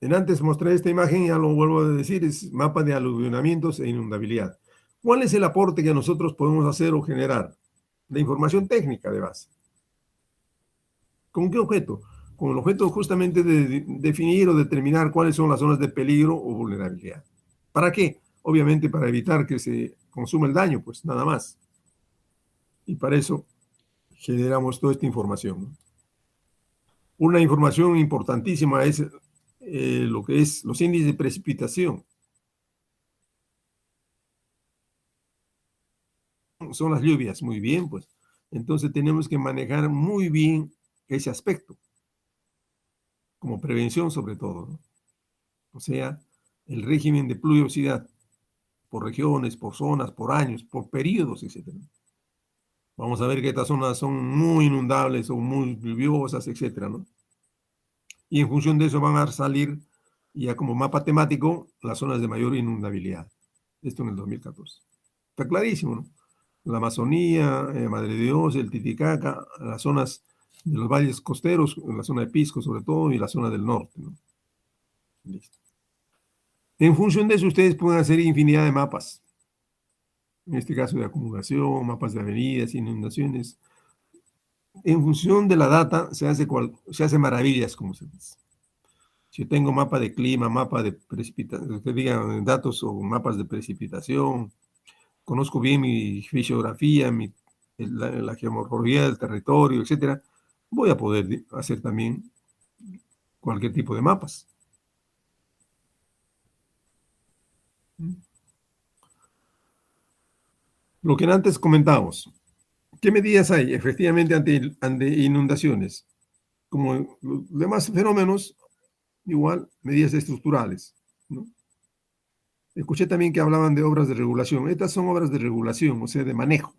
Antes mostré esta imagen, ya lo vuelvo a decir, es mapa de aluvionamientos e inundabilidad. ¿Cuál es el aporte que nosotros podemos hacer o generar? La información técnica de base. ¿Con qué objeto? Con el objeto justamente de definir o determinar cuáles son las zonas de peligro o vulnerabilidad. ¿Para qué? Obviamente para evitar que se consuma el daño, pues nada más. Y para eso generamos toda esta información. Una información importantísima es lo que es los índices de precipitación. Son las lluvias, muy bien, pues. Entonces tenemos que manejar muy bien ese aspecto, como prevención sobre todo, ¿no? O sea, el régimen de pluviosidad por regiones, por zonas, por años, por periodos, etc. Vamos a ver que estas zonas son muy inundables o muy lluviosas, etc., ¿no? Y en función de eso van a salir ya como mapa temático las zonas de mayor inundabilidad. Esto en el 2014. Está clarísimo, ¿no? La Amazonía, Madre de Dios, el Titicaca, las zonas de los valles costeros, la zona de Pisco sobre todo, y la zona del norte, ¿no? Listo. En función de eso, ustedes pueden hacer infinidad de mapas. En este caso de acumulación, mapas de avenidas, inundaciones. En función de la data se hace maravillas, como se dice. Si yo tengo mapa de clima, mapa de precipitación, que digan datos o mapas de precipitación, conozco bien mi fisiografía, la geomorfología del territorio, etcétera, voy a poder hacer también cualquier tipo de mapas. Lo que antes comentábamos. ¿Qué medidas hay efectivamente ante inundaciones? Como los demás fenómenos, igual, medidas estructurales, ¿no? Escuché también que hablaban de obras de regulación. Estas son obras de regulación, o sea, de manejo.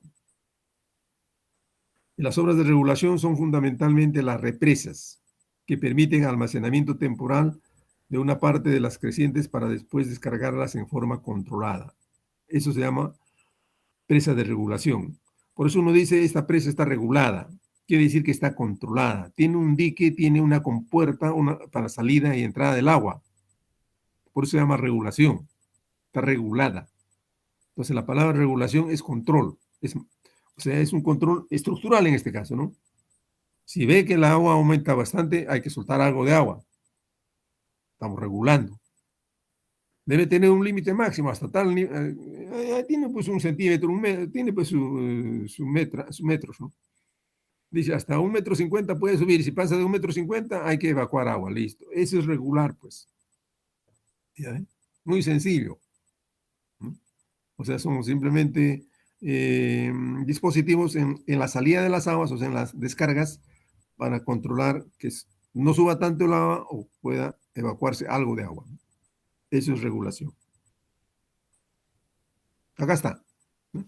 Y las obras de regulación son fundamentalmente las represas, que permiten almacenamiento temporal de una parte de las crecientes para después descargarlas en forma controlada. Eso se llama presa de regulación. Por eso uno dice, esta presa está regulada. Quiere decir que está controlada. Tiene un dique, tiene una compuerta para salida y entrada del agua. Por eso se llama regulación. Está regulada. Entonces la palabra regulación es control. O sea, es un control estructural en este caso, ¿no? Si ve que el agua aumenta bastante, hay que soltar algo de agua. Estamos regulando. Debe tener un límite máximo hasta tal nivel. Tiene pues un centímetro, tiene pues sus metros, ¿no? Dice, hasta 1,50 m puede subir. Si pasa de 1,50 m, hay que evacuar agua. Listo. Eso es regular, pues. ¿Ya? Muy sencillo, ¿no? O sea, son simplemente dispositivos en la salida de las aguas, o sea, en las descargas, para controlar que no suba tanto el agua o pueda evacuarse algo de agua. Eso es regulación. Acá está, ¿no?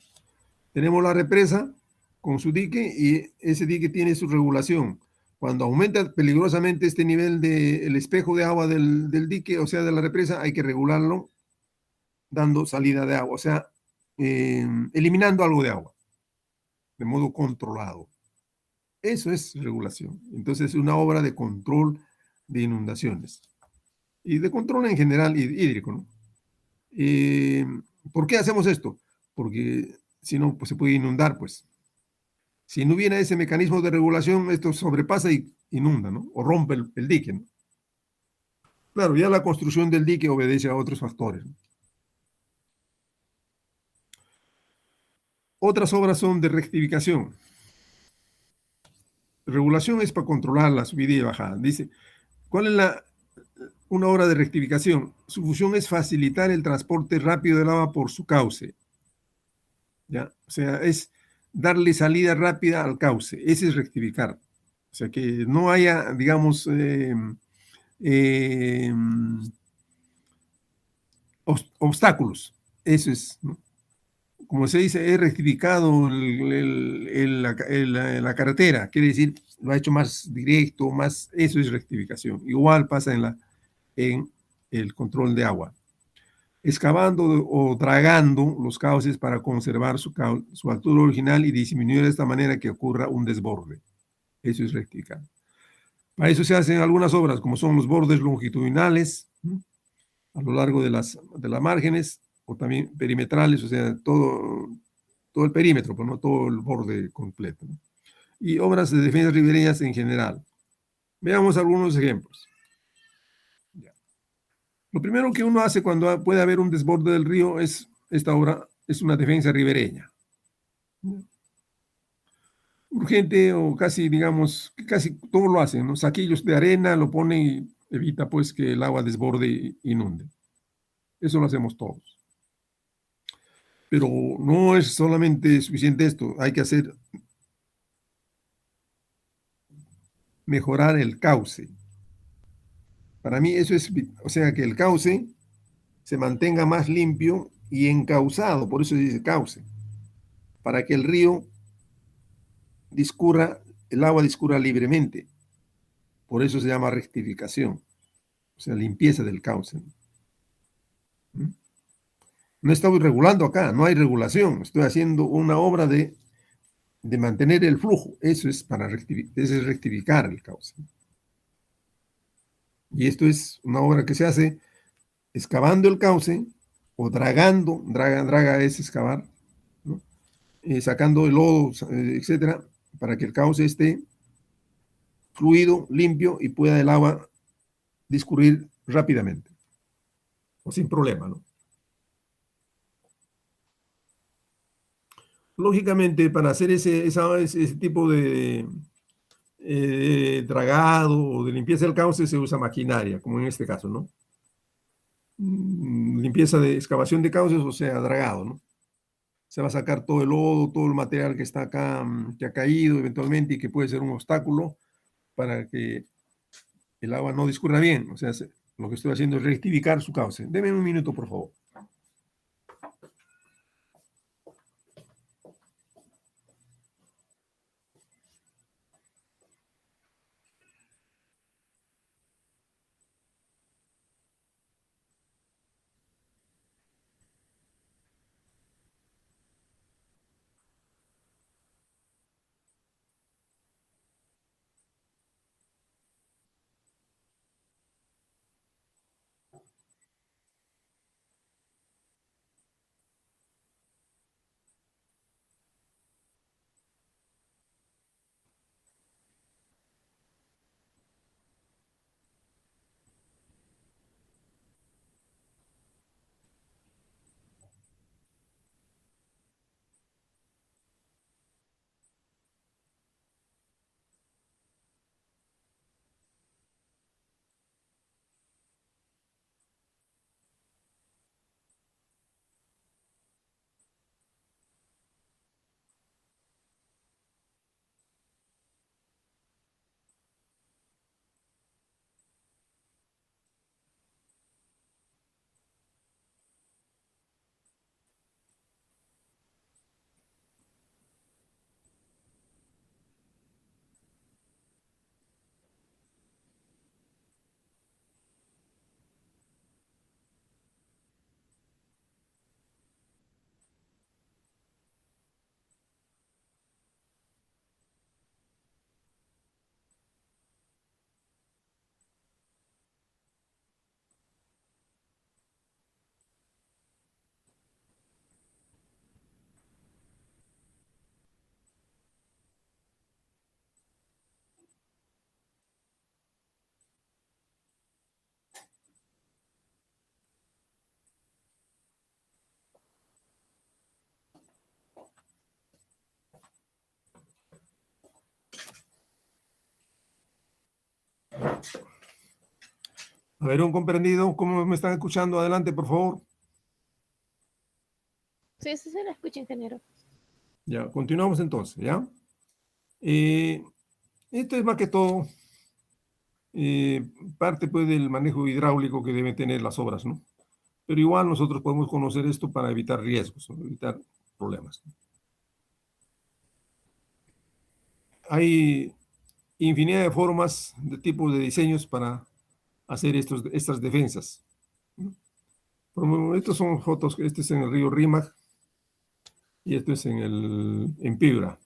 Tenemos la represa con su dique y ese dique tiene su regulación. Cuando aumenta peligrosamente este nivel del espejo de agua del dique, o sea, de la represa, hay que regularlo dando salida de agua, o sea, eliminando algo de agua, de modo controlado. Eso es regulación. Entonces, es una obra de control de inundaciones y de control en general hídrico, ¿no? ¿Por qué hacemos esto? Porque si no, pues se puede inundar, pues. Si no hubiera ese mecanismo de regulación, esto sobrepasa y inunda, ¿no? O rompe el dique, ¿no? Claro, ya la construcción del dique obedece a otros factores, ¿no? Otras obras son de rectificación. Regulación es para controlar la subida y bajada. Dice, ¿cuál es una obra de rectificación? Su función es facilitar el transporte rápido del agua por su cauce. ¿Ya? O sea, es darle salida rápida al cauce. Ese es rectificar. O sea, que no haya, digamos, obstáculos. Eso es, ¿no? Como se dice, he rectificado la carretera. Quiere decir, lo ha hecho más directo, más, eso es rectificación. Igual pasa en el control de agua. Excavando o tragando los cauces para conservar su altura original y disminuir de esta manera que ocurra un desborde. Eso es rectificar. Para eso se hacen algunas obras, como son los bordes longitudinales, ¿no?, a lo largo de las márgenes, o también perimetrales, o sea, todo el perímetro, pero no todo el borde completo, ¿no? Y obras de defensas ribereñas en general. Veamos algunos ejemplos. Lo primero que uno hace cuando puede haber un desborde del río es, esta obra es una defensa ribereña. Urgente o casi, digamos, casi todo lo hacen, ¿no? Saquillos de arena lo ponen y evita pues que el agua desborde e inunde. Eso lo hacemos todos. Pero no es solamente suficiente esto, hay que mejorar el cauce. Para mí eso es, o sea, que el cauce se mantenga más limpio y encauzado, por eso se dice cauce, para que el río el agua discurra libremente. Por eso se llama rectificación, o sea, limpieza del cauce. No estoy regulando acá, no hay regulación. Estoy haciendo una obra de mantener el flujo. Eso es para rectificar el cauce. Y esto es una obra que se hace excavando el cauce o dragando, draga es excavar, ¿no? Sacando el lodo, etcétera, para que el cauce esté fluido, limpio y pueda el agua discurrir rápidamente o sin problema, ¿no? Lógicamente, para hacer ese tipo de dragado o de limpieza del cauce se usa maquinaria, como en este caso, ¿no? Limpieza de excavación de cauces, o sea, dragado, ¿no? Se va a sacar todo el lodo, todo el material que está acá, que ha caído eventualmente y que puede ser un obstáculo para que el agua no discurra bien. O sea, lo que estoy haciendo es rectificar su cauce. Deme un minuto, por favor. A ver, un comprendido, ¿cómo me están escuchando? Adelante, por favor. Sí, sí se la escucha, ingeniero. Ya, continuamos entonces, ¿ya? Esto es más que todo parte pues del manejo hidráulico que deben tener las obras, ¿no? Pero igual nosotros podemos conocer esto para evitar riesgos, ¿no? Evitar problemas. Hay infinidad de formas, de tipos de diseños para hacer estas defensas, ¿no? Estos son fotos, este es en el río Rímac y esto es en Piura,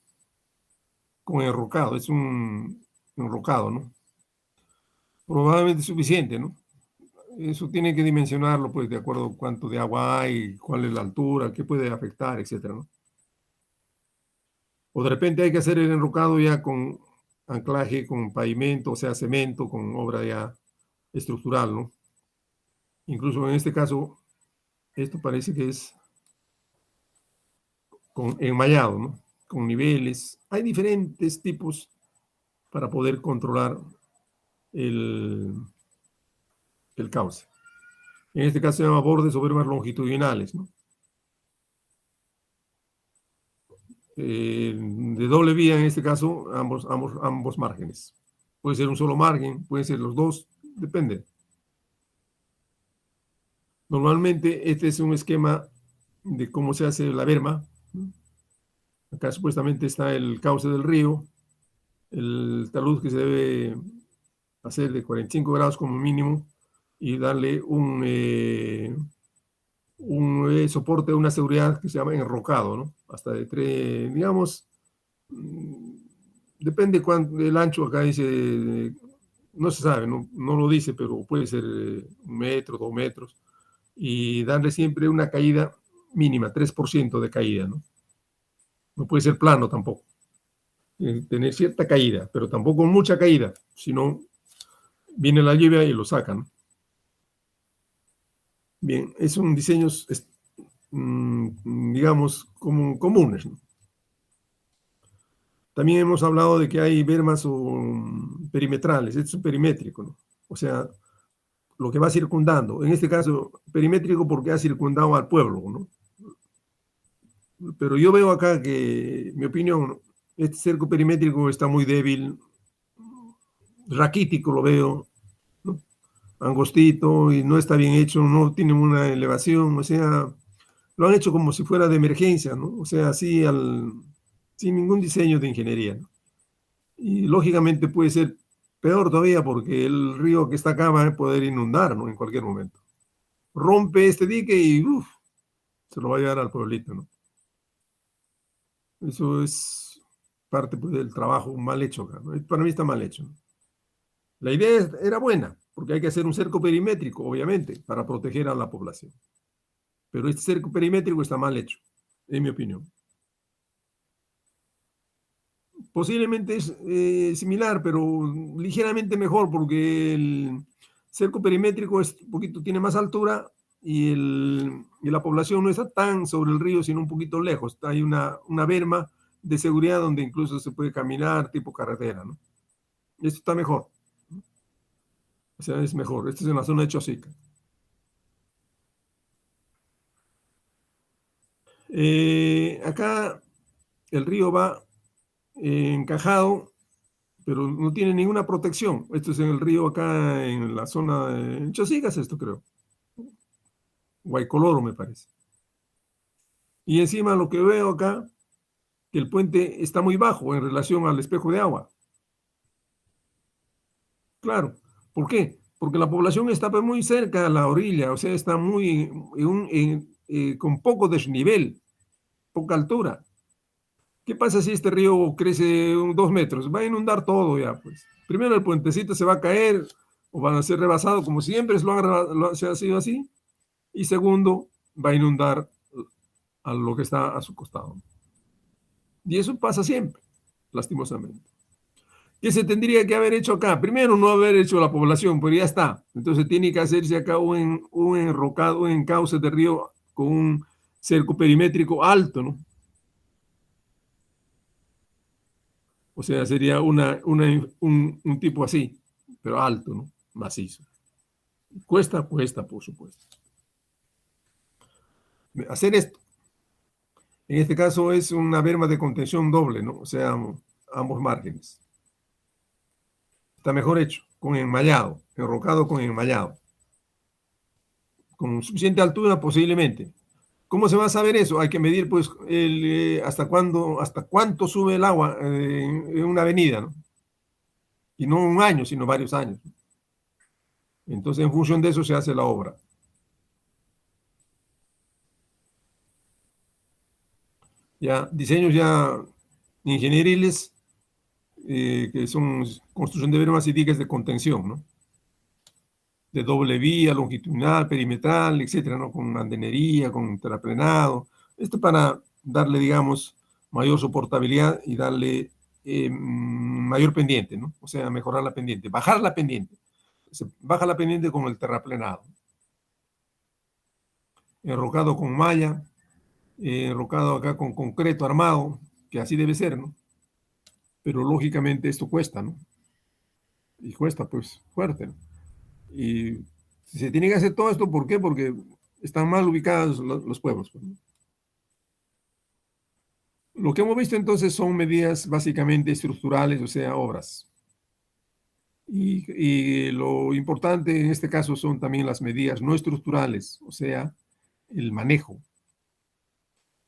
con enrocado, es un enrocado, ¿no? Probablemente suficiente, ¿no? Eso tiene que dimensionarlo, pues, de acuerdo a cuánto de agua hay, cuál es la altura, qué puede afectar, etcétera, ¿no? O de repente hay que hacer el enrocado ya con anclaje, con pavimento, o sea, cemento, con obra ya estructural, ¿no? Incluso en este caso, esto parece que es con enmayado, ¿no? Con niveles. Hay diferentes tipos para poder controlar el, el cauce. En este caso se llama bordes o bermas longitudinales, ¿no? De doble vía, en este caso, ambos márgenes. Puede ser un solo margen, pueden ser los dos, depende. Normalmente este es un esquema de cómo se hace la berma. Acá supuestamente está el cauce del río, el talud que se debe hacer de 45 grados como mínimo y darle un soporte de una seguridad que se llama enrocado, ¿no? Hasta de 3, digamos, depende cuánto, el ancho acá dice, no se sabe, no lo dice, pero puede ser 1 metro, 2 metros, y darle siempre una caída mínima, 3% de caída, ¿no? No puede ser plano tampoco. Tener cierta caída, pero tampoco mucha caída, sino viene la lluvia y lo sacan. Bien, es un diseño, digamos, comunes, ¿no? También hemos hablado de que hay bermas perimetrales, esto es perimétrico, ¿no? O sea, lo que va circundando. En este caso, perimétrico porque ha circundado al pueblo, ¿no? Pero yo veo acá que, mi opinión, este cerco perimétrico está muy débil, raquítico lo veo, ¿no? Angostito y no está bien hecho, no tiene una elevación, o sea, lo han hecho como si fuera de emergencia, ¿no? O sea, así sin ningún diseño de ingeniería, ¿no? Y lógicamente puede ser peor todavía porque el río que está acá va a poder inundar, ¿no? En cualquier momento. Rompe este dique y se lo va a llevar al pueblito, ¿no? Eso es parte pues, del trabajo mal hecho acá, ¿no? Para mí está mal hecho, ¿no? La idea era buena, porque hay que hacer un cerco perimétrico, obviamente, para proteger a la población. Pero este cerco perimétrico está mal hecho, en mi opinión. Posiblemente es similar, pero ligeramente mejor, porque el cerco perimétrico es un poquito, tiene más altura y la población no está tan sobre el río, sino un poquito lejos. Hay una berma de seguridad donde incluso se puede caminar tipo carretera, ¿no? Esto está mejor. O sea, es mejor. Esto es en la zona de Chosica. Acá el río va encajado, pero no tiene ninguna protección. Esto es en el río acá en la zona de Chosica, esto creo. Guaycoloro me parece. Y encima lo que veo acá, que el puente está muy bajo en relación al espejo de agua. Claro. ¿Por qué? Porque la población está pues, muy cerca a la orilla, o sea, está muy con poco desnivel, poca altura. ¿Qué pasa si este río crece 2 metros? Va a inundar todo ya, pues. Primero el puentecito se va a caer o van a ser rebasados, como siempre se ha sido así. Y segundo, va a inundar a lo que está a su costado. Y eso pasa siempre, lastimosamente. ¿Qué se tendría que haber hecho acá? Primero, no haber hecho la población, pero ya está. Entonces tiene que hacerse acá un enrocado, un encauce de río con un cerco perimétrico alto, ¿no? O sea, sería un tipo así, pero alto, ¿no? Macizo. Cuesta, por supuesto. Hacer esto, en este caso es una berma de contención doble, ¿no? O sea, ambos márgenes. Está mejor hecho, con enmallado, enrocado con enmallado. Con suficiente altura posiblemente. ¿Cómo se va a saber eso? Hay que medir, pues, hasta cuánto sube el agua en una avenida, ¿no? Y no un año, sino varios años. Entonces, en función de eso se hace la obra. Ya, diseños ya ingenieriles, que son construcción de bermas y diques de contención, ¿no? De doble vía, longitudinal, perimetral, etcétera, ¿no? Con andenería, con terraplenado. Esto para darle, digamos, mayor soportabilidad y darle mayor pendiente, ¿no? O sea, mejorar la pendiente, bajar la pendiente. Se baja la pendiente con el terraplenado. Enrocado con malla, enrocado acá con concreto armado, que así debe ser, ¿no? Pero lógicamente esto cuesta, ¿no? Y cuesta, pues, fuerte, ¿no? Y se tiene que hacer todo esto, ¿por qué? Porque están mal ubicados los pueblos, pues, ¿no? Lo que hemos visto entonces son medidas básicamente estructurales, o sea, obras. Y lo importante en este caso son también las medidas no estructurales, o sea, el manejo.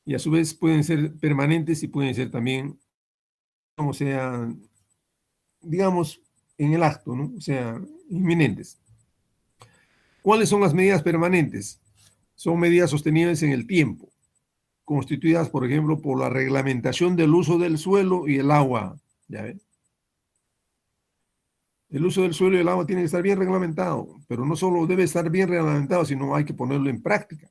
Y a su vez pueden ser permanentes y pueden ser también, o sea, digamos, en el acto, ¿no? O sea, inminentes. ¿Cuáles son las medidas permanentes? son medidas sostenibles en el tiempo, constituidas, por ejemplo, por la reglamentación del uso del suelo y el agua. ¿Ya ven? El uso del suelo y el agua tiene que estar bien reglamentado, pero no solo debe estar bien reglamentado, sino hay que ponerlo en práctica.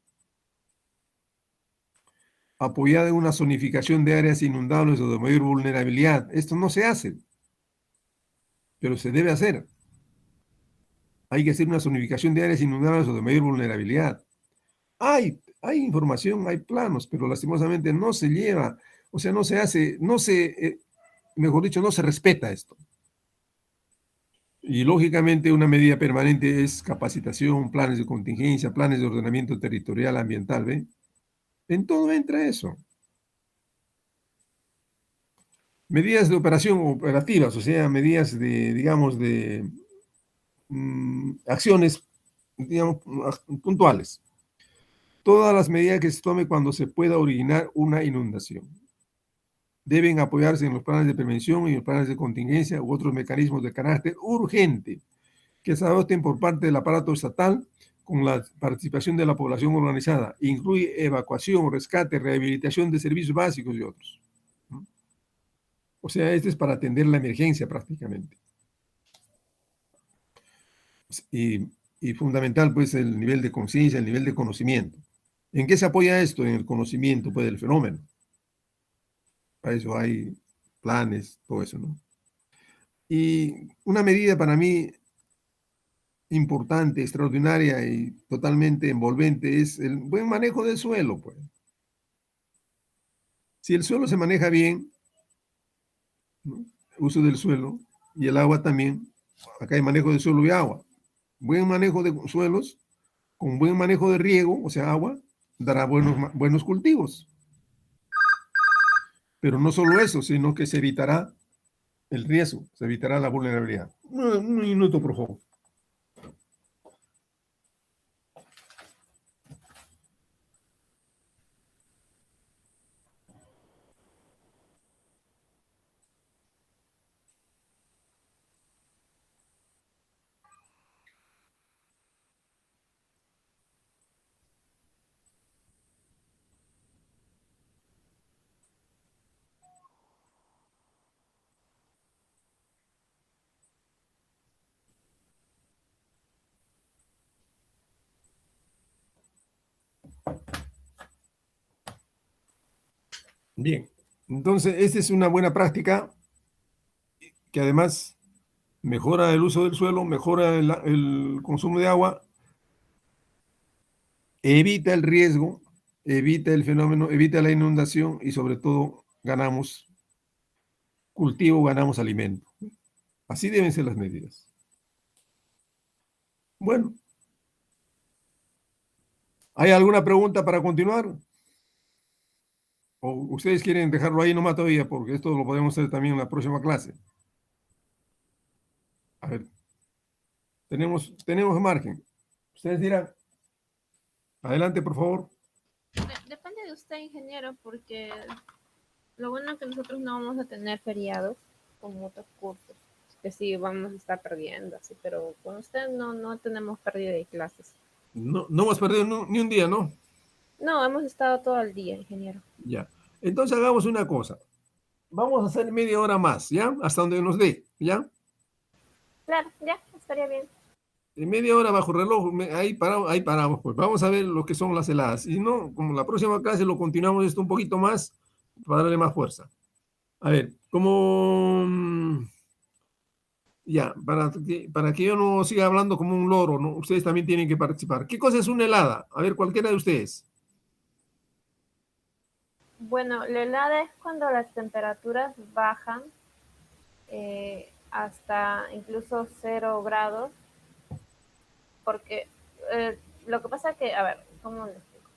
Apoyada en una zonificación de áreas inundables o de mayor vulnerabilidad. Esto no se hace, pero se debe hacer. Hay que hacer una zonificación de áreas inundables o de mayor vulnerabilidad. Hay información, hay planos, pero lastimosamente no se lleva, o sea, no se hace, mejor dicho, no se respeta esto. Y lógicamente una medida permanente es capacitación, planes de contingencia, planes de ordenamiento territorial, ambiental, ¿ve? En todo entra eso. Medidas de operación operativas, o sea, medidas de, digamos, de acciones, digamos, puntuales. Todas las medidas que se tome cuando se pueda originar una inundación deben apoyarse en los planes de prevención y los planes de contingencia u otros mecanismos de carácter urgente que se adopten por parte del aparato estatal con la participación de la población organizada. Incluye evacuación, rescate, rehabilitación de servicios básicos y otros. O sea, este es para atender la emergencia prácticamente. Y fundamental, pues, el nivel de conciencia, el nivel de conocimiento. ¿En qué se apoya esto? En el conocimiento, pues, del fenómeno. Para eso hay planes, todo eso, ¿no? Y una medida para mí importante, extraordinaria y totalmente envolvente es el buen manejo del suelo, pues. Si el suelo se maneja bien, ¿no? Uso del suelo y el agua también, acá hay manejo de suelo y agua. Buen manejo de suelos, con buen manejo de riego, o sea, agua, dará buenos cultivos. Pero no solo eso, sino que se evitará el riesgo, se evitará la vulnerabilidad. Un minuto, por favor. Bien, entonces esta es una buena práctica que además mejora el uso del suelo, mejora el consumo de agua, evita el riesgo, evita el fenómeno, evita la inundación y sobre todo ganamos cultivo, ganamos alimento. Así deben ser las medidas. Bueno, ¿hay alguna pregunta para continuar? ¿O ustedes quieren dejarlo ahí nomás todavía? Porque esto lo podemos hacer también en la próxima clase. A ver, tenemos margen. Ustedes dirán, adelante, por favor. Depende de usted, ingeniero, porque lo bueno es que nosotros no vamos a tener feriados como otros cursos, que sí vamos a estar perdiendo, así, pero con usted no tenemos pérdida de clases. No hemos perdido ni un día, ¿no? No, hemos estado todo el día, ingeniero. Ya. Entonces hagamos una cosa. Vamos a hacer media hora más, ¿ya? Hasta donde nos dé, ¿ya? Claro, ya, estaría bien. En media hora bajo reloj, ahí paramos, pues. Vamos a ver lo que son las heladas. Y no, como la próxima clase lo continuamos esto un poquito más para darle más fuerza. A ver, ya, para que yo no siga hablando como un loro, ¿no? Ustedes también tienen que participar. ¿Qué cosa es una helada? A ver, cualquiera de ustedes. Bueno, la helada es cuando las temperaturas bajan hasta incluso 0 grados, porque lo que pasa que, a ver, ¿cómo les explico?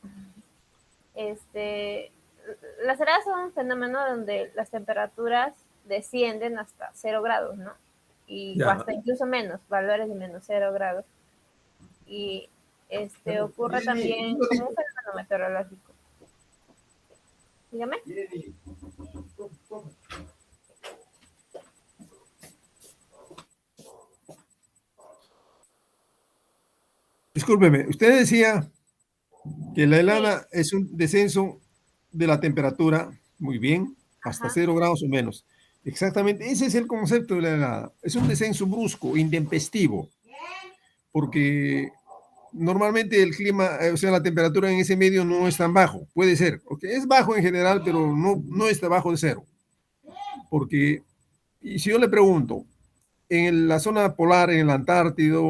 Las heladas son un fenómeno donde las temperaturas descienden hasta 0 grados, ¿no? O Ya. hasta incluso menos, valores de menos 0 grados. Y ocurre también como un fenómeno meteorológico. Dígame. Discúlpeme, usted decía Que la helada es un descenso de la temperatura, muy bien, hasta Ajá. 0 grados o menos. Exactamente, ese es el concepto de la helada. Es un descenso brusco, intempestivo, porque normalmente el clima, o sea, la temperatura en ese medio no es tan bajo. Puede ser, ok, es bajo en general, pero no está bajo de cero. Porque, y si yo le pregunto, en la zona polar, en la Antártida,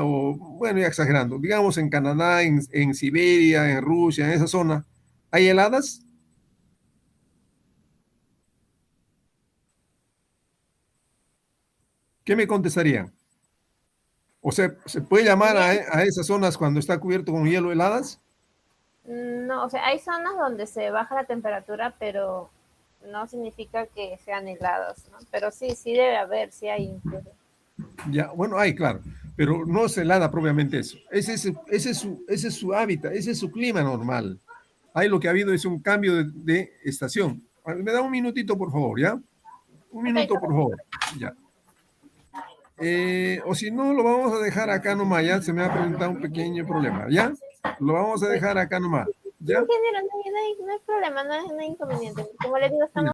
o bueno, ya exagerando, digamos en Canadá, en Siberia, en Rusia, en esa zona, ¿hay heladas? ¿Qué me contestarían? O sea, ¿se puede llamar Bien. a esas zonas cuando está cubierto con hielo heladas? No, o sea, hay zonas donde se baja la temperatura, pero no significa que sean helados, ¿no? Pero sí, sí debe haber, sí hay incluso. Ya, bueno, hay, claro, pero no es helada propiamente eso. Ese es su hábitat, ese es su clima normal. Ahí lo que ha habido es un cambio de estación. Me da un minutito, por favor, ¿ya? Un Ok, minuto, por correcto. favor. Ya. O si no, lo vamos a dejar acá nomás, ya se me ha presentado un pequeño problema, ¿ya? Lo vamos a Ok. dejar acá nomás, Sí, ¿ya? ingeniero, no hay problema, no hay inconveniente. Como le digo, estamos